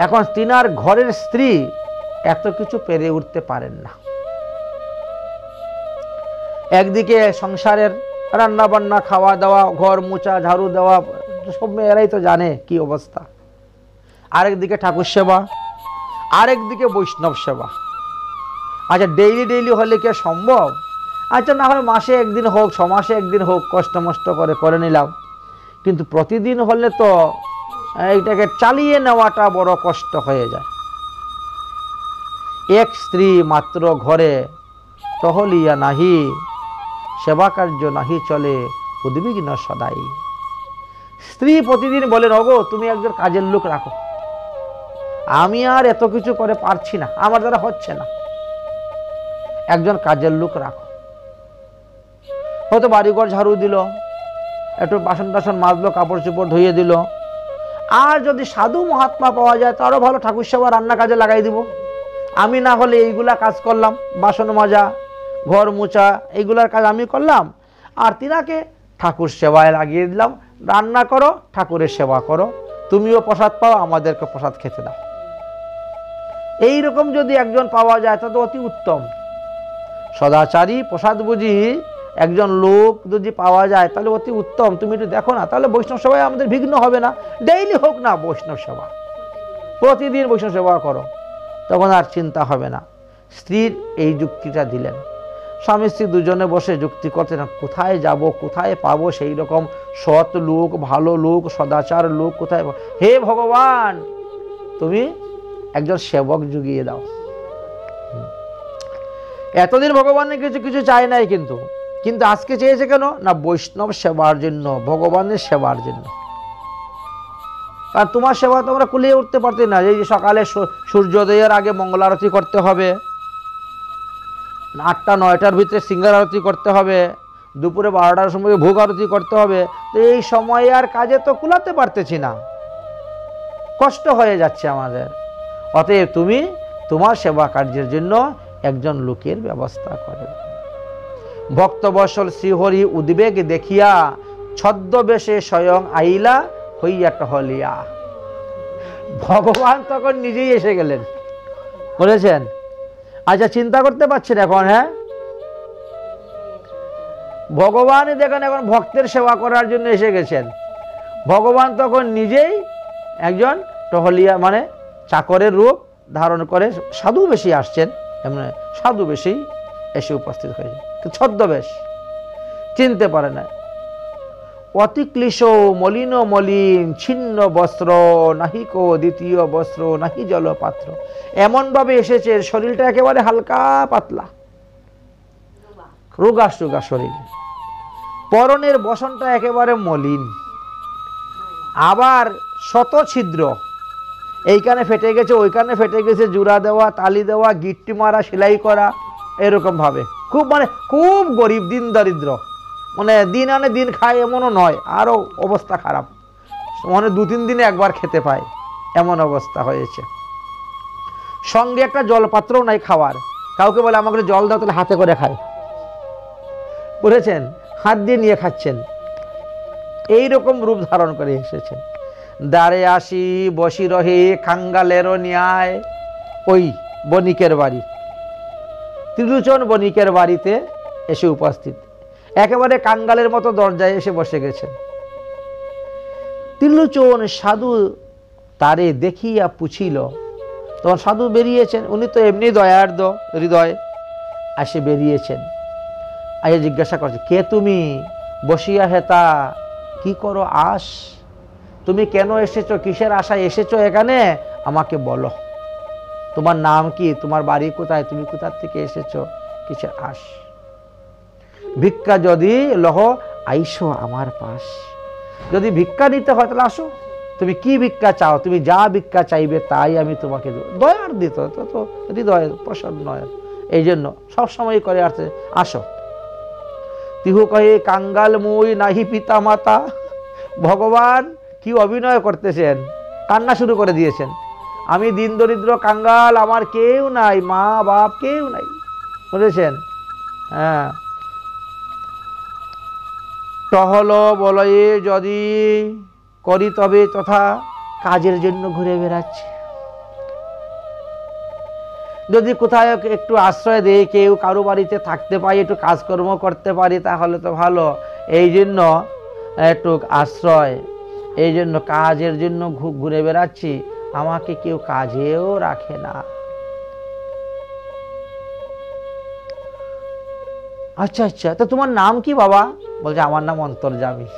এখন তিনার ঘরের স্ত্রী এত কিছু পেরে উঠতে পারেন না। একদিকে সংসারের রান্না বান্না, খাওয়া দাওয়া, ঘর মোছা, ঝাড়ু দেওয়া, সব মেয়েরাই তো জানে কি অবস্থা। আরেকদিকে ঠাকুর সেবা, আরেকদিকে বৈষ্ণব সেবা। আচ্ছা, ডেইলি ডেইলি হলে কি সম্ভব? আচ্ছা, না হয় মাসে একদিন হোক, 6 মাসে একদিন হোক, কষ্ট মষ্ট করে নিলাম। কিন্তু প্রতিদিন হলে তো এইটাকে চালিয়ে নেওয়াটা বড় কষ্ট হয়ে যায়। এক স্ত্রী মাত্র ঘরে টহলিয়া নাহি, সেবা কার্য নাহি চলে উদ্বিগ্ন সদাই। স্ত্রী প্রতিদিন বলেন, ওগো তুমি একজন কাজের লোক রাখো, আমি আর এত কিছু করে পারছি না, আমার দ্বারা হচ্ছে না, একজন কাজের লোক রাখো। হয়তো বাড়িঘর ঝাড়ু দিল, একটু বাসন টাসন মাজলো, কাপড় চোপড় ধুয়ে দিল। আর যদি সাধু মহাত্মা পাওয়া যায় তারও ভালো, ঠাকুর সেবা রান্না কাজে লাগাই দিব। আমি না হলে এইগুলা কাজ করলাম, বাসন মাজা, ঘর মোছা, এইগুলার কাজ আমি করলাম, আর তিনাকে ঠাকুর সেবায় লাগিয়ে দিলাম। রান্না করো, ঠাকুরের সেবা করো, তুমিও প্রসাদ পাও, আমাদেরকে প্রসাদ খেতে দাও। এইরকম যদি একজন পাওয়া যায় তা তো অতি উত্তম। সদাচারী প্রসাদ বুঝি একজন লোক যদি পাওয়া যায় তাহলে অতি উত্তম। তুমি একটু দেখো না, তাহলে বৈষ্ণব সেবায় আমাদের বিঘ্ন হবে না। ডেইলি হোক না বৈষ্ণব সেবা, প্রতিদিন বৈষ্ণব সেবা করো, তখন আর চিন্তা হবে না। স্ত্রীর এই যুক্তিটা দিলেন। স্বামী স্ত্রী দুজনে বসে যুক্তি করতেন, কোথায় যাব, কোথায় পাবো সেই রকম সৎ লোক, ভালো লোক, সদাচার লোক কোথায়? হে ভগবান, তুমি একজন সেবক জুগিয়ে দাও। এতদিন ভগবানের কিছু কিছু চায় নাই, কিন্তু আজকে চেয়েছে কেন না? বৈষ্ণব সেবার জন্য, ভগবানের সেবার জন্য। কারণ তোমার সেবা তোমরা কুলিয়ে উঠতে পারতে না। এই যে সকালে সূর্যোদয়ের আগে মঙ্গল আরতি করতে হবে, 8টা 9টার ভিতরে সিঙ্গার আরতি করতে হবে, দুপুরে 12টার সময় ভোগ আরতি করতে হবে। তো এই সময় আর কাজে তো কুলাতে পারতেছি না, কষ্ট হয়ে যাচ্ছে আমাদের। অতএব তুমি তোমার সেবা কার্যের জন্য একজন লোকের ব্যবস্থা করে। ভক্তবৎসল শ্রীহরি উদ্বেগ দেখিয়া, ছদ্মবেশে স্বয়ং আইলা হইয়া টহলিয়া। ভগবান তখন নিজেই এসে গেলেন, বলেছেন। আচ্ছা, চিন্তা করতে পারছেন এখন? হ্যাঁ, ভগবানই দেখেন এখন ভক্তের সেবা করার জন্য এসে গেছেন। ভগবান তখন নিজেই একজন টহলিয়া মানে চাকরের রূপ ধারণ করে সাধু বেশি আসছেন, এমন সাধু বেশি এসে উপস্থিত হয়েছে, ছদ্মবেশ, চিনতে পারে না। অতি ক্লিশ মলিন মলিন ছিন্ন বস্ত্র, নাহিক দ্বিতীয় বস্ত্র, নাহি জলপাত্র। এমনভাবে এসেছে শরীরটা একেবারে হালকা পাতলা, রোগা সোগা শরীর, পরনের বসনটা একেবারে মলিন, আবার শত ছিদ্র, এইখানে ফেটে গেছে, ওইখানে ফেটে গেছে, জোড়া দেওয়া, তালি দেওয়া, গিট্টি মারা, সেলাই করা, এরকম ভাবে খুব খুব গরিব, দিন দরিদ্র, দিন আনে দিন খায় এমনও নয়, আরও অবস্থা খারাপ, 2-3 দিনে একবার খেতে পায় এমন অবস্থা হয়েছে। সঙ্গে একটা জলপাত্রও নাই খাওয়ার, কাউকে বলে আমাকে জল দাও, তাহলে হাতে করে খায়, বুঝেছেন, হাত দিয়ে নিয়ে খাচ্ছেন, এইরকম রূপ ধারণ করে এসেছেন। দ্বারে আসি বসি রহে কাঙ্গালেরও ন্যায়, ওই বণিকের বাড়ি, ত্রিলোচন বণিকের বাড়িতে এসে উপস্থিত, একেবারে কাঙ্গালের মতো দরজায় এসে বসে গেছেন। ত্রিলোচন সাধু তারে দেখিয়া পুছিল, তখন সাধু বেরিয়েছেন, উনি তো এমনি দয়ার্দ হৃদয়, আসে বেরিয়েছেন, আগে জিজ্ঞাসা করছে, কে তুমি? বসিয়া হেতা কি করো আস? তুমি কেন এসেছো, কিসের আশায় এসেছো এখানে, আমাকে বলো, তোমার নাম কি, তোমার বাড়ি কোথায়, তুমি কোথা থেকে এসেছো, কিসের আস? ভিক্ষা যদি লহ আইসো আমার পাশ, যদি ভিক্ষা নিতে হয় তাহলে আসো, তুমি কি ভিক্ষা চাও, তুমি যা ভিক্ষা চাইবে তাই আমি তোমাকে দেব। দয়ার দিত তো হৃদয় প্রসন্ন, এই জন্য সবসময় করে আসছে, আসো। তিহু কহে কাঙ্গাল মুই নাহি পিতা মাতা, ভগবান কি অভিনয় করতেছেন, কান্না শুরু করে দিয়েছেন, আমি দিন দরিদ্র কাঙ্গাল, আমার কেউ নাই, মা বাপ কেউ নাই, বুঝেছেন? হ্যাঁ, টহল বলয়ে যদি করি তবে তথা, কাজের জন্য ঘুরে বেড়াচ্ছে, যদি কোথায় একটু আশ্রয় দেয়, কেউ কারো বাড়িতে থাকতে পারি, একটু কাজকর্ম করতে পারি তাহলে তো ভালো, এই জন্য একটু আশ্রয়, এই জন্য কাজের জন্য ঘুরে বেড়াচ্ছি, আমাকে কেউ কাজেও রাখে না। আচ্ছা আচ্ছা, তো তোমার নাম কি বাবা? বলছে আমার নাম অন্তর্যামী।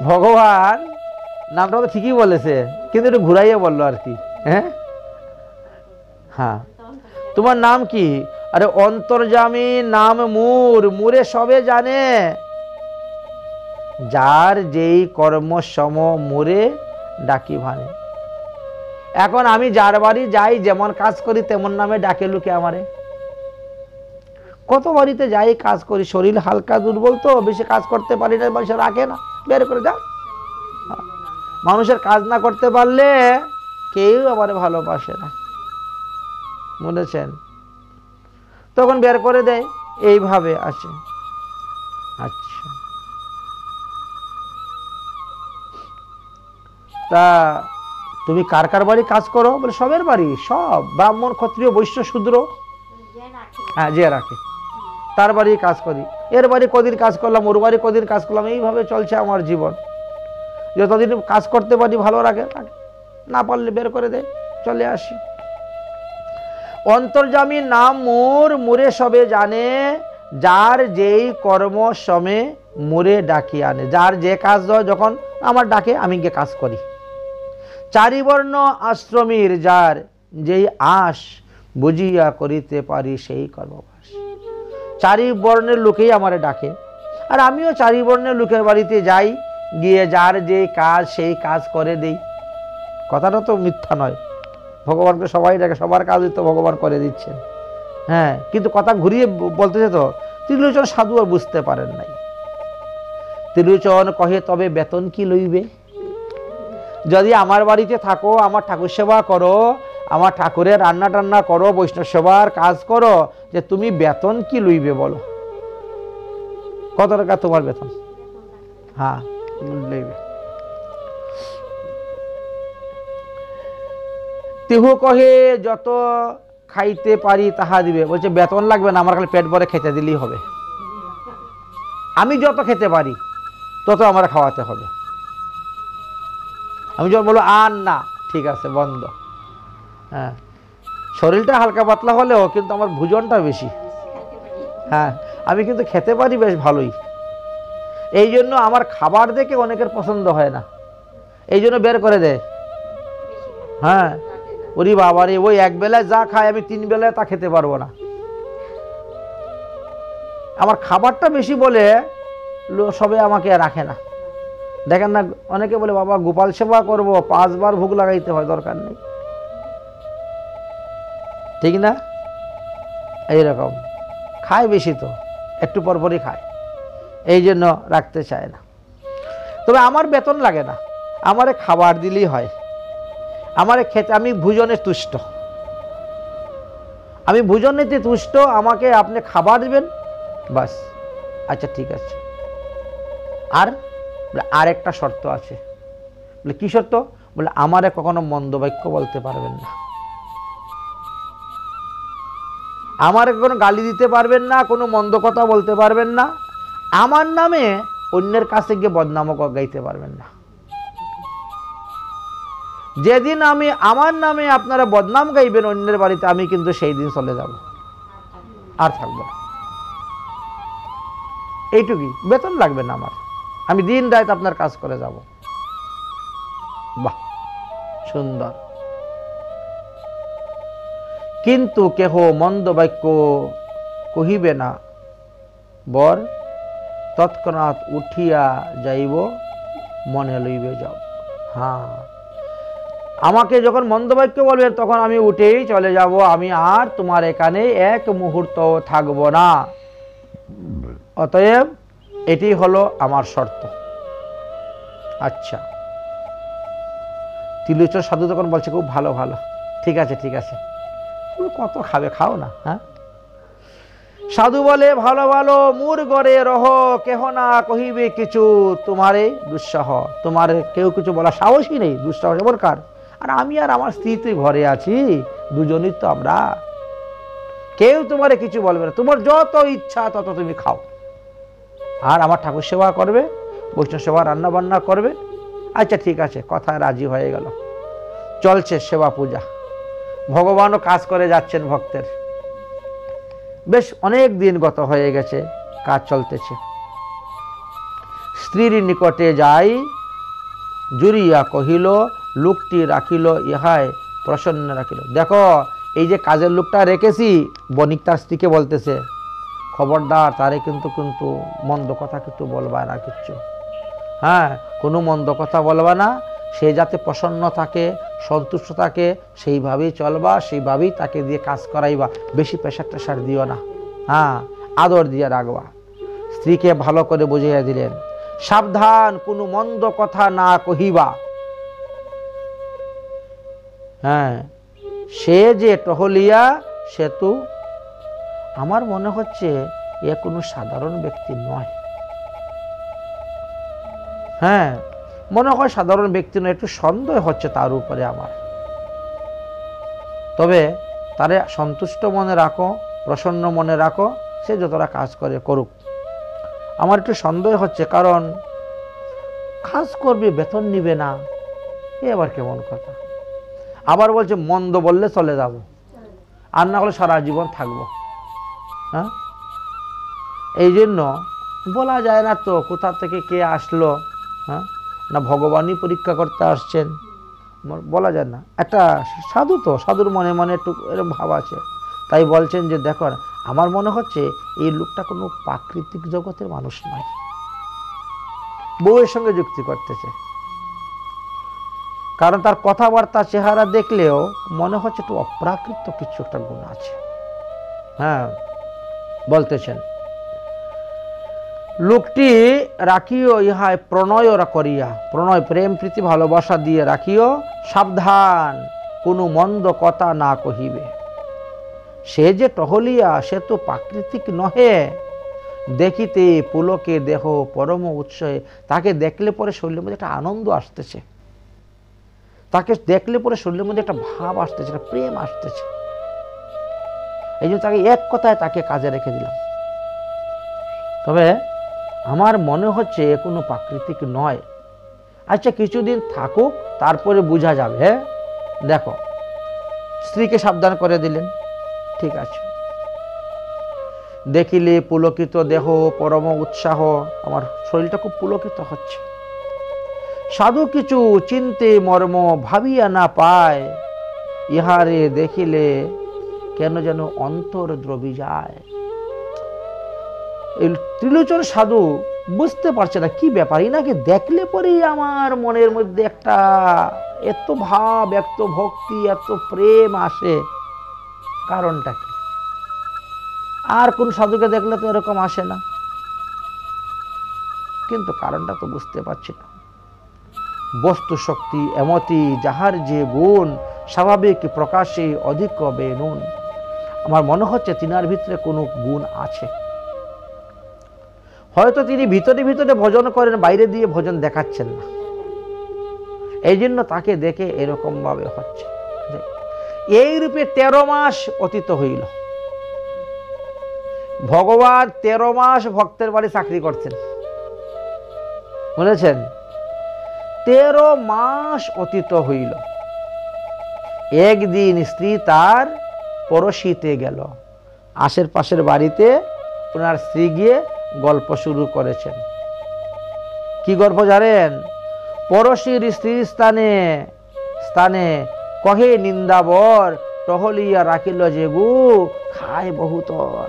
ভগবান নামটা তো ঠিকই বলেছে, কিন্তু একটু ঘুরাইয়ে বললো আর কি। হ্যাঁ হ্যাঁ, তোমার নাম কি? আরে অন্তর্যামী নাম মূর, মূরে সবে জানে, যার যেই কর্ম সম মূরে ডাকি ভানে। এখন আমি যার বাড়ি যাই, যেমন কাজ করি তেমন নামে ডাকে লোকে আমারে। কত বাড়িতে যাই, কাজ করি, শরীর হালকা দুর্বল তো, বেশি কাজ করতে পারি না, মানুষ রাখে না, বের করে যা। মানুষের কাজ না করতে পারলে কেউ আমার ভালোবাসে না, বুঝেছেন? তখন বের করে দেয়, এইভাবে আসে। আচ্ছা, তা তুমি কার কার বাড়ি কাজ করো? বলে সবের বাড়ি, সব ব্রাহ্মণ ক্ষত্রিয় বৈশ্য শূদ্র, হ্যাঁ যে রাখে তার বাড়ি কাজ করি, এর বাড়ি কদিন কাজ করলাম, ওর বাড়ি কদিন কাজ করলাম, এইভাবে চলছে আমার জীবন। যতদিন কাজ করতে পারি ভালো রাখে, না পারলে বের করে দেয়, চলে আসি। অন্তর্যামী নাম মোর, মোরে সবে জানে, যার যেই কর্ম সমে মোরে ডাকি আনে, যার যে কাজ হয় যখন আমার ডাকে আমি গিয়ে কাজ করি। চারিবর্ণ আশ্রমীর যার যেই আশ, বুঝিয়া করিতে পারি সেই কর্মবাস। চারি বর্ণের লোকেই আমারে ডাকে, আর আমিও চারি বর্ণের লোকের বাড়িতে যাই, গিয়ে যার যে কাজ সেই কাজ করে দেই। কথাটা তো মিথ্যা নয়, ভগবানকে সবাই ডাকে, সবার কাজই তো ভগবান করে দিচ্ছেন। হ্যাঁ, কিন্তু কথা ঘুরিয়ে বলতেছে তো, ত্রিলোচন সাধু আর বুঝতে পারেন নাই। ত্রিলোচন কহে তবে বেতন কি লইবে? যদি আমার বাড়িতে থাকো, আমার ঠাকুর সেবা করো, আমার ঠাকুরের রান্না টান্না করো, বৈষ্ণব সেবার কাজ করো, যে তুমি বেতন কি লইবে বলো, কত টাকা তোমার বেতন? হ্যাঁ লইবে। তিহু কহে যত খাইতে পারি তাহা দিবে। বলছে বেতন লাগবে না, আমার খালি পেট ভরে খেতে দিলেই হবে, আমি যত খেতে পারি তত আমার খাওয়াতে হবে। আমি যখন বলবো আর না, ঠিক আছে বন্ধ। হ্যাঁ, শরীরটা হালকা পাতলা হলেও কিন্তু আমার ভোজনটা বেশি। হ্যাঁ, আমি কিন্তু খেতে পারি বেশ ভালোই, এই জন্য আমার খাবার দেখে অনেকের পছন্দ হয় না, এই জন্য বের করে দেয়। হ্যাঁ, ওরে বাবারে, ওই এক বেলায় যা খায় আমি 3 বেলায় তা খেতে পারবো না, আমার খাবারটা বেশি বলে সবে আমাকে রাখে না। দেখেন না, অনেকে বলে বাবা গোপাল সেবা করব, 5 বার ভোগ লাগাইতে হয়, দরকার নেই, ঠিক না? এইরকম খায় বেশি, তো একটু পরপরই খায়, এই জন্য রাখতে চায় না। তবে আমার বেতন লাগে না, আমারে খাবার দিলেই হয়, আমারে খেতে, আমি ভোজনে তুষ্ট, আমি ভোজনেতে তুষ্ট, আমাকে আপনি খাবার দিবেন বাস। আচ্ছা ঠিক আছে। আর একটা শর্ত আছে। বলে কি শর্ত? বলে আমারে কখনো মন্দ বাক্য বলতে পারবেন না, আমারে কোনো গালি দিতে পারবেন না, কোনো মন্দ কথা বলতে পারবেন না, আমার নামে অন্যের কাছে গিয়ে বদনামও গাইতে পারবেন না। যেদিন আমি আমার নামে আপনারা বদনাম গাইবেন অন্যের বাড়িতে, আমি কিন্তু সেই দিন চলে যাব, আর থাকবো না। এইটুকুই, বেতন লাগবে না আমার, আমি দিন রাত আপনার কাজ করে যাব। বাহ, সুন্দর। কিন্তু কেহ মন্দ বাক্য কহিবে না, বর তৎক্ষণাৎ উঠিয়া যাইব, মনে লইবে যাব। হ্যাঁ, আমাকে যখন মন্দ বাক্য বলবেন তখন আমি উঠেই চলে যাব, আমি আর তোমার এখানে এক মুহূর্ত থাকব না। অতএব এটি হলো আমার শর্ত। আচ্ছা, ত্রিলোচন সাধু তখন বলছে খুব ভালো ভালো, ঠিক আছে ঠিক আছে, কত খাবে, খাও না। হ্যাঁ, সাধু বলে ভালো ভালো, মুর গড়ে রহ, কেহ না কহিবে কিছু, তোমারে দুঃসহ, তোমার কেউ কিছু বলা সাহসই নেই, দুঃসাহস এমন কার? আর আমি আর আমার স্ত্রী তুই ঘরে আছি, দুজনই তো আমরা, কেউ তোমারে কিছু বলবে না, তোমার যত ইচ্ছা তত তুমি খাও, আর আমার ঠাকুর সেবা করবে, বৈষ্ণব সেবা রান্না বান্না করবে। আচ্ছা ঠিক আছে, কথায় রাজি হয়ে গেল। চলছে সেবা পূজা, ভগবানও কাজ করে যাচ্ছেন ভক্তের। বেশ অনেক দিন গত হয়ে গেছে, কাজ চলতেছে। স্ত্রীর নিকটে যাই, জুড়িয়া কহিল, লোকটি রাখিল ইহায় প্রসন্ন রাখিল। দেখো, এই যে কাজের লোকটা রেখেছি, বণিক তার স্ত্রীকে বলতেছে, খবরদার তারে কিন্তু কিন্তু মন্দ কথা কিন্তু বলবা না, কিচ্ছু, হ্যাঁ, কোনো মন্দ কথা বলবা না, সে যাতে প্রসন্ন থাকে, সন্তুষ্ট থাকে, সেইভাবেই চলবা, সেইভাবেই তাকে দিয়ে কাজ করাইবা, বেশি প্রেশার টেশার দিও না, হ্যাঁ, আদর দিয়ে রাখবা। স্ত্রীকে ভালো করে বুঝিয়ে দিলেন, সাবধান, কোনো মন্দ কথা না কহিবা। হ্যাঁ, সে যে টহলিয়া সেতু, আমার মনে হচ্ছে এ কোনো সাধারণ ব্যক্তি নয়। হ্যাঁ, মনে হয় সাধারণ ব্যক্তি নয়, একটু সন্দেহ হচ্ছে তার উপরে আমার। তবে তারে সন্তুষ্ট মনে রাখো, প্রসন্ন মনে রাখো, সে যতটা কাজ করে করুক। আমার একটু সন্দেহ হচ্ছে, কারণ কাজ করবে বেতন নিবে না, এ আবার কেমন কথা? আবার বলছে মন্দ বললে চলে যাব, আর না হলে সারা জীবন থাকবো। হ্যাঁ, এই জন্য বলা যায় না তো কোথা থেকে কে আসলো, হ্যাঁ, না ভগবানই পরীক্ষা করতে আসছেন, বলা যায় না। একটা সাধু, তো সাধুর মনে মনে একটু এরকম ভাব আছে, তাই বলছেন যে দেখো, আমার মনে হচ্ছে এই লোকটা কোনো প্রাকৃতিক জগতের মানুষ নয়, বউয়ের সঙ্গে যুক্তি করতেছে, কারণ তার কথাবার্তা চেহারা দেখলেও মনে হচ্ছে একটু অপ্রাকৃত কিছু একটা গুণ আছে। হ্যাঁ, বলতেছেন, লোকটি রাখিও ইহায় প্রণয় করিয়া, প্রণয় প্রেম প্রীতি ভালোবাসা দিয়ে রাখিও, সাবধান, কোনো মন্দ কথা না কহিবে। সে যে টহলিয়া সে তো প্রাকৃতিক নহে, দেখিতে পুলকে দেহ পরম উৎসয়ে, তাকে দেখলে পরে শরীরের মধ্যে একটা আনন্দ আসতেছে, তাকে দেখলে পরে শরীরের মধ্যে একটা ভাব আসতেছে, একটা প্রেম আসতেছে। এই জন্য তাকে এক কথায় তাকে কাজে রেখে দিলাম। তবে আমার মনে হচ্ছে কোনো প্রাকৃতিক নয়। আচ্ছা, কিছুদিন থাকুক, তারপরে বোঝা যাবে। হ্যাঁ, দেখো, স্ত্রীকে সাবধান করে দিলেন, ঠিক আছে। দেখিলে পুলকিত দেহ পরম উৎসাহ, আমার শরীরটা খুব পুলকিত হচ্ছে। সাধু কিছু চিন্তে মর্ম ভাবিয়া না পায়, ইহারে দেখিলে কেন যেন অন্তর দ্রবী যায়। এই ত্রিলোচন সাধু বুঝতে পারছে না কি ব্যাপার, এনাকে দেখলে পরেই আমার মনের মধ্যে একটা এত ভাব, এত ভক্তি, এত প্রেম আসে, কারণটা কি? আর কোন সাধুকে দেখলে তো এরকম আসে না, কিন্তু কারণটা তো বুঝতে পারছি না। বস্তু শক্তি এমতি যাহার যে গুণ, স্বাভাবিক প্রকাশে অধিক বেনুন। আমার মনে হচ্ছে তিনার ভিতরে কোনো গুণ আছে, হয়তো তিনি ভিতরে ভিতরে ভজন করেন, বাইরে দিয়ে ভজন দেখাচ্ছেন না, এই জন্য তাকে দেখে এরকম ভাবে হচ্ছে। এই রূপে 13 মাস অতীত হইল। ভগবান 13 মাস ভক্তের বাড়ি চাকরি করছেন, বুঝেছেন? 13 মাস অতীত হইল। একদিন স্ত্রী তার পড়শিতে গেল, আশেপাশের বাড়িতে ওনার স্ত্রী গিয়ে গল্প শুরু করেছেন। কি গল্প জানেন? পড়শির স্ত্রীর স্থানে স্থানে কহে নিন্দাবর, টহলিয়া রাখিল যে গু, খায় বহুতর।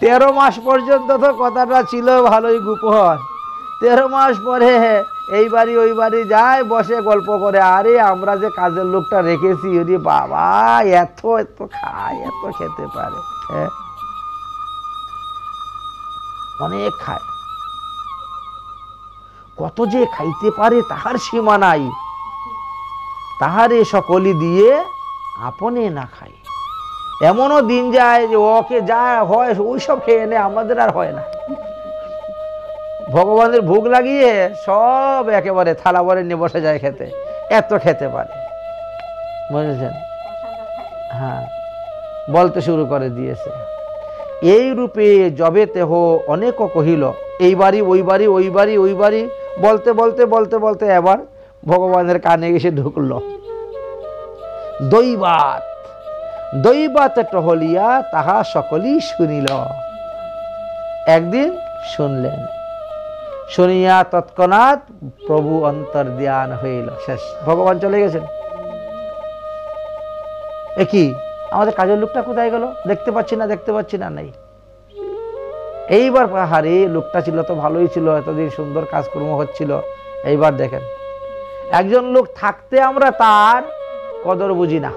13 মাস পর্যন্ত তো কথাটা ছিল ভালোই গোপন। 13 মাস পরে এই বাড়ি ওই বাড়ি যায়, বসে গল্প করে, আরে আমরা যে কাজের লোকটা রেখেছি, ওরে বাবা এত এত খায়, এত খেতে পারে, হ্যাঁ অনেক খায়, কত যে খাইতে পারে তাহার সীমা নাই, তাহারে সকলি দিয়ে আপনে না খায়। এমনও দিন যায় যে ওকে যা হয় ওইসব খেয়ে এনে আমাদের আর হয় না। ভগবানের ভোগ লাগিয়ে সব একেবারে থালা ভরে নিয়ে বসে যায় খেতে, এত খেতে পারে, বুঝেছেন? হ্যাঁ, বলতে শুরু করে দিয়েছে। এই রূপে যবে তেহ অনেক কহিল, এই বাড়ি ওই বাড়ি, ওই বাড়ি ওই বাড়ি, বলতে বলতে বলতে বলতে এবার ভগবানের কানে এসে ঢুকলো দৈবাত। দৈবাত টহলিয়া তাহা সকলেই শুনিল। একদিন শুনলেন, শুনিয়া তৎক্ষণাৎ প্রভু অন্তর ধ্যান হইল, শেষ, ভগবান চলে গেছেন। এ কি, আমাদের কাজের লোকটা কোথায় গেল? দেখতে পাচ্ছি না, দেখতে পাচ্ছি না, নাই। এইবার হারে লোকটা ছিল তো ভালোই ছিল, এতদিন সুন্দর কাজকর্ম হচ্ছিল, এইবার দেখেন একজন লোক থাকতে আমরা তার কদর বুঝি না,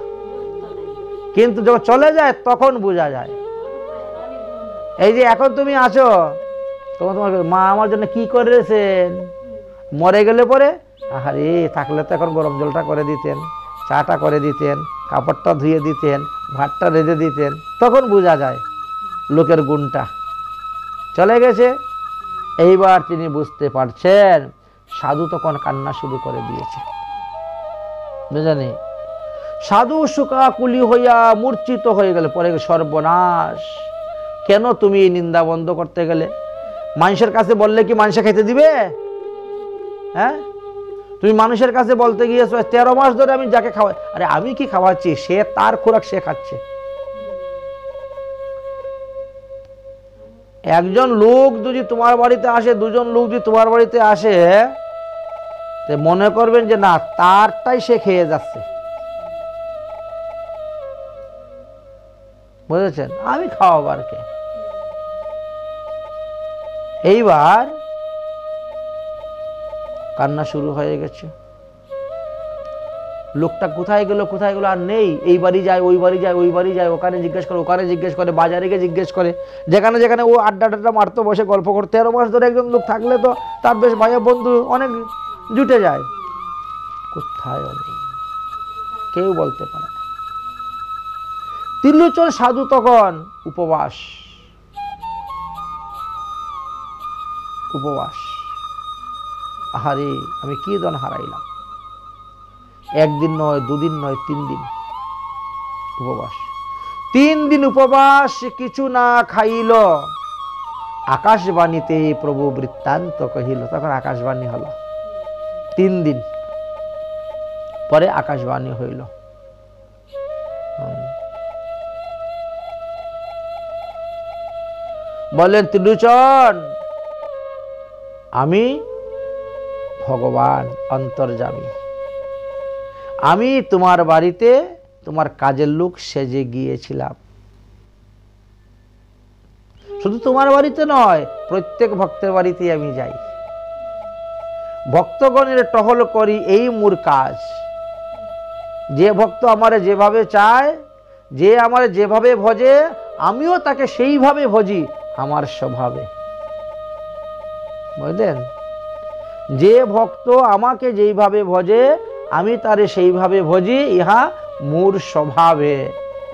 কিন্তু যখন চলে যায় তখন বোঝা যায়। এই যে এখন তুমি আছো, তোমার মা আমার জন্য কি করেছেন, মরে গেলে পরে আরে থাকলে তো এখন গরম জলটা করে দিতেন, চাটা করে দিতেন, কাপড়টা ধুয়ে দিতেন, ভাতটা রেঁধে দিতেন, তখন বোঝা যায় লোকের গুণটা। চলে গেছে, এইবার তিনি বুঝতে পারছেন। সাধু তখন কান্না শুরু করে দিয়েছে, বুঝলেন? সাধু শোকাকুলি হইয়া মূর্ছিত হয়ে গেলে, পরে সর্বনাশ, কেন তুমি এই নিন্দা বন্ধ করতে গেলে? মানুষের কাছে বললে কি মানুষে খেতে দিবে? হ্যাঁ, তুমি মানুষের কাছে বলতে গিয়েছো 13 মাস ধরে আমি যাকে খাওয়াই, আরে আমি কি খাওয়াচ্ছি, সে তার খোরাক সে খাচ্ছে। একজন লোক যদি তোমার বাড়িতে আসে, দুজন লোক যদি তোমার বাড়িতে আসে, মনে করবেন যে না তারটাই সে খেয়ে যাচ্ছে, বুঝেছেন? আমি খাওয়াবার কে? এইবার কান্না শুরু হয়ে গেছে। লোকটা কোথায় গেল কোথায় গেল আর নেই, এই বাড়ি যায় ওই বাড়ি যায়, ওই বাড়ি যায়, ওখানে জিজ্ঞেস করে ওখানে জিজ্ঞেস করে, বাজারে গিয়ে জিজ্ঞেস করে, যেখানে যেখানে ও আড্ডা মারতো, বসে গল্প করতো। 13 মাস ধরে একজন লোক থাকলে তো তার বেশ ভাই বন্ধু অনেক জুটে যায়, কোথায় নেই, কেউ বলতে পারে না। ত্রিলোচন সাধু তখন উপবাস, উপবাস। আহারে আমি কি দন হারাইলাম, একদিন নয়, দুদিন নয়, 3 দিন উপবাস। 3 দিন উপবাস, কিছু না খাইল। আকাশবাণীতে প্রভু বৃত্তান্ত কহিল, তখন আকাশবাণী হলো। 3 দিন পরে আকাশবাণী হইল। বলেন, ত্রিলোচন আমি ভগবান অন্তর্যামী, আমি তোমার বাড়িতে তোমার কাজের লোক সেজে গিয়েছিলাম। শুধু তোমার বাড়িতে নয়, প্রত্যেক ভক্তের বাড়িতেই আমি যাই, ভক্তগণের টহল করি, এই মোর কাজ। যে ভক্ত আমারে যেভাবে চায়, যে আমারে যেভাবে ভজে, আমিও তাকে সেইভাবে ভজি আমার স্বভাবে। বুঝলেন? যে ভক্ত আমাকে যেইভাবে ভজে, আমি তারে সেইভাবে ভজি, ইহা মোর স্বভাবে।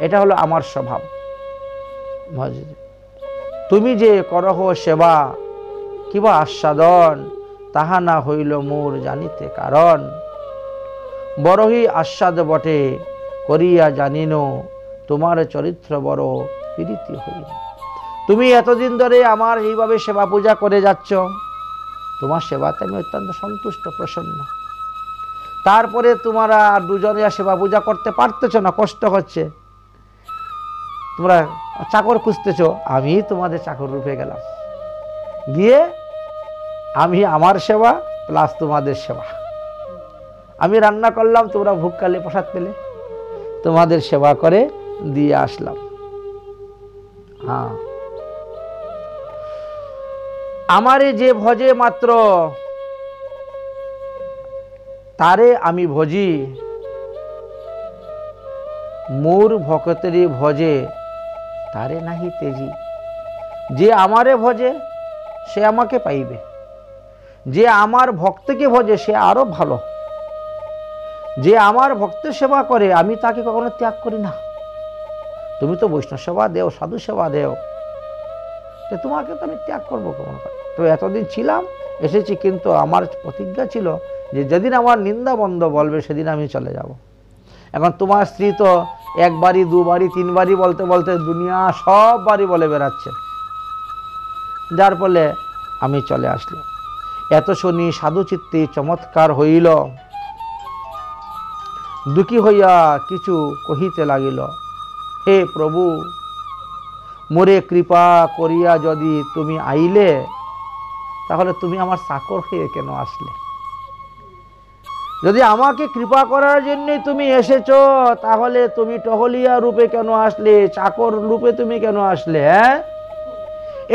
এটা হলো আমার স্বভাব। তুমি যে করহ সেবা কিবা আস্বাদন, তাহা না হইল মোর জানিতে কারণ। বড়ই আস্বাদ বটে করিয়া জানিন, তোমার চরিত্র বড় প্রীতি হইল। তুমি এতদিন ধরে আমার এইভাবে সেবা পূজা করে যাচ্ছ, তোমার সেবাতে আমি অত্যন্ত সন্তুষ্ট, প্রসন্ন। তারপরে তোমরা দুজনে সেবা পূজা করতে পারতেছ না, কষ্ট হচ্ছে, তোমরা চাকর খুঁজতেছ, আমি তোমাদের চাকর রূপে গেলাম, গিয়ে আমি আমার সেবা প্লাস তোমাদের সেবা। আমি রান্না করলাম, তোমরা ভোগকালে প্রসাদ পেলে, তোমাদের সেবা করে দিয়ে আসলাম। হ্যাঁ, আমারে যে ভজে মাত্র তারে আমি ভজি, মোর ভকতেরই ভজে তারে নাহি তেজি। যে আমারে ভজে সে আমাকে পাইবে, যে আমার ভক্তকে ভজে সে আরো ভালো। যে আমার ভক্তের সেবা করে আমি তাকে কখনো ত্যাগ করি না। তুমি তো বৈষ্ণব সেবা দেও, সাধু সেবা দেও, তোমাকে তো আমি ত্যাগ করবো কখনো? তো এতদিন ছিলাম, এসেছি, কিন্তু আমার প্রতিজ্ঞা ছিল যে যেদিন আমার নিন্দা বন্ধ বলবে সেদিন আমি চলে যাব। এখন তোমার স্ত্রী তো একবারই, দুবারই, তিনবারই বলতে বলতে দুনিয়া সব বারই বলে বেড়াচ্ছে, যার ফলে আমি চলে আসলাম। এত শুনি সাধু চিত্তে চমৎকার হইল, দুঃখী হইয়া কিছু কহিতে লাগিল। হে প্রভু, মোরে কৃপা করিয়া যদি তুমি আইলে, তাহলে তুমি আমার চাকর হয়ে কেন আসলে? যদি আমাকে কৃপা করার জন্যই তুমি এসেছো, তাহলে তুমি টহলিয়া রূপে কেন আসলে? চাকর রূপে তুমি কেন আসলে? হ্যাঁ,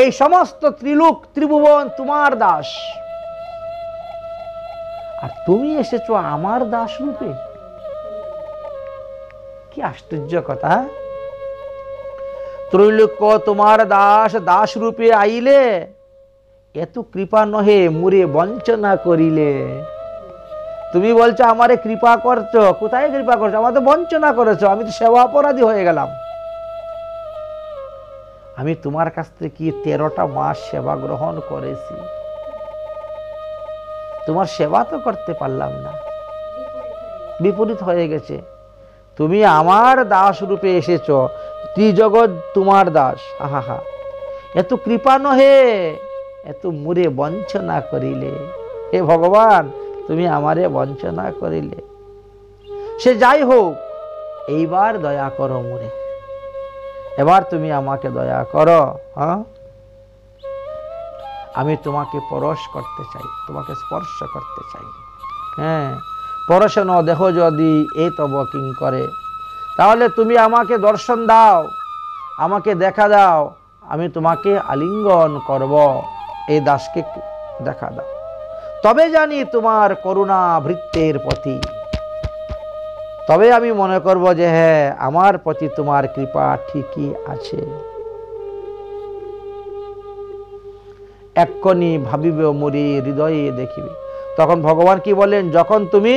এই সমস্ত ত্রিলোক ত্রিভুবন তোমার দাস, আর তুমি এসেছো আমার দাস রূপে। কি আশ্চর্য কথা! ত্রৈলোক্য তোমার দাস, দাস রূপে আইলে এত কৃপা নহে মুরে বঞ্চনা করিলে। তুমি বলছো আমারে কৃপা করছো, কোথায় কৃপা করছো? আমাদের বঞ্চনা করেছো, আমি তো সেবা অপরাধী হয়ে গেলাম। আমি তোমার কাছ থেকে কি 13টা মাস সেবা গ্রহণ করেছি, তোমার সেবা তো করতে পারলাম না, বিপরীত হয়ে গেছে। তুমি আমার দাস রূপে এসেছ, ত্রিজগৎ তোমার দাস। আহা, এত কৃপা নহে এত মুরে বঞ্চনা করিলে। হে ভগবান, তুমি আমারে বঞ্চনা করিলে। সে যাই হোক, এইবার দয়া করো মুরে, এবার তুমি আমাকে দয়া করো। হ্যাঁ, আমি তোমাকে পরশ করতে চাই, তোমাকে স্পর্শ করতে চাই। হ্যাঁ, পরশন দেহ যদি এ তব কিং করে, তাহলে তুমি আমাকে দর্শন দাও, আমাকে দেখা দাও, আমি তোমাকে আলিঙ্গন করব। এই দাসকে দেখা দাও, তবে জানি তোমার করুণা ভৃত্যের প্রতি, তবে আমি মনে করব যে হ্যাঁ, আমার প্রতি তোমার কৃপা ঠিকই আছে। এক্ষণি ভাবিবে মরি হৃদয়ে দেখিবে। তখন ভগবান কি বলেন, যখন তুমি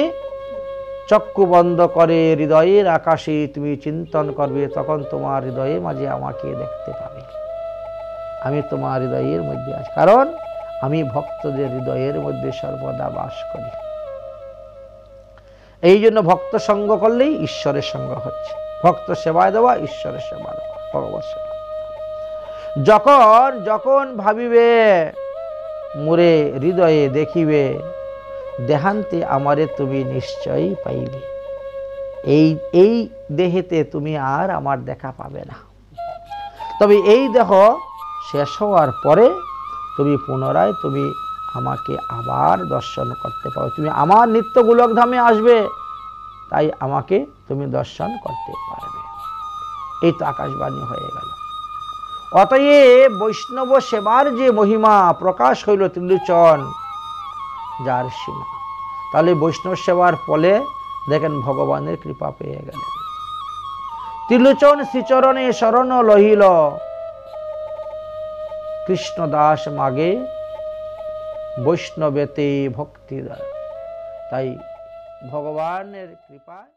চক্ষু বন্ধ করে হৃদয়ের আকাশে তুমি চিন্তন করবে, তখন তোমার হৃদয়ের মাঝে আমাকে দেখতে পাবে। আমি তোমার হৃদয়ের মধ্যে আছি, কারণ আমি ভক্তদের হৃদয়ের মধ্যে সর্বদা বাস করি। এই জন্য ভক্ত সঙ্গ করলেই ঈশ্বরের সঙ্গ হচ্ছে। ভক্ত সেবায় দেওয়া, ঈশ্বরের সেবা দেওয়া, ভগবত সেবা। যখন যখন ভাবিবে মোরে হৃদয়ে দেখিবে, দেহান্তে আমারে তুমি নিশ্চয়ই পাইবে। এই দেহেতে তুমি আর আমার দেখা পাবে না, তবে এই দেহ শেষ হওয়ার পরে তুমি পুনরায় তুমি আমাকে আবার দর্শন করতে পারো। তুমি আমার নিত্য গোলকধামে আসবে, তাই আমাকে তুমি দর্শন করতে পারবে। এই তো আকাশবাণী হয়ে গেল। অতএব বৈষ্ণব সেবার যে মহিমা প্রকাশ হইল ত্রিলোচন যার সীমা। তাহলে বৈষ্ণব সেবার ফলে দেখেন ভগবানের কৃপা পেয়ে গেলেন। ত্রিলোচন শ্রীচরণে শরণ লহিল, কৃষ্ণদাস মাগে বৈষ্ণবেতে ভক্তিদার। তাই ভগবানের কৃপায়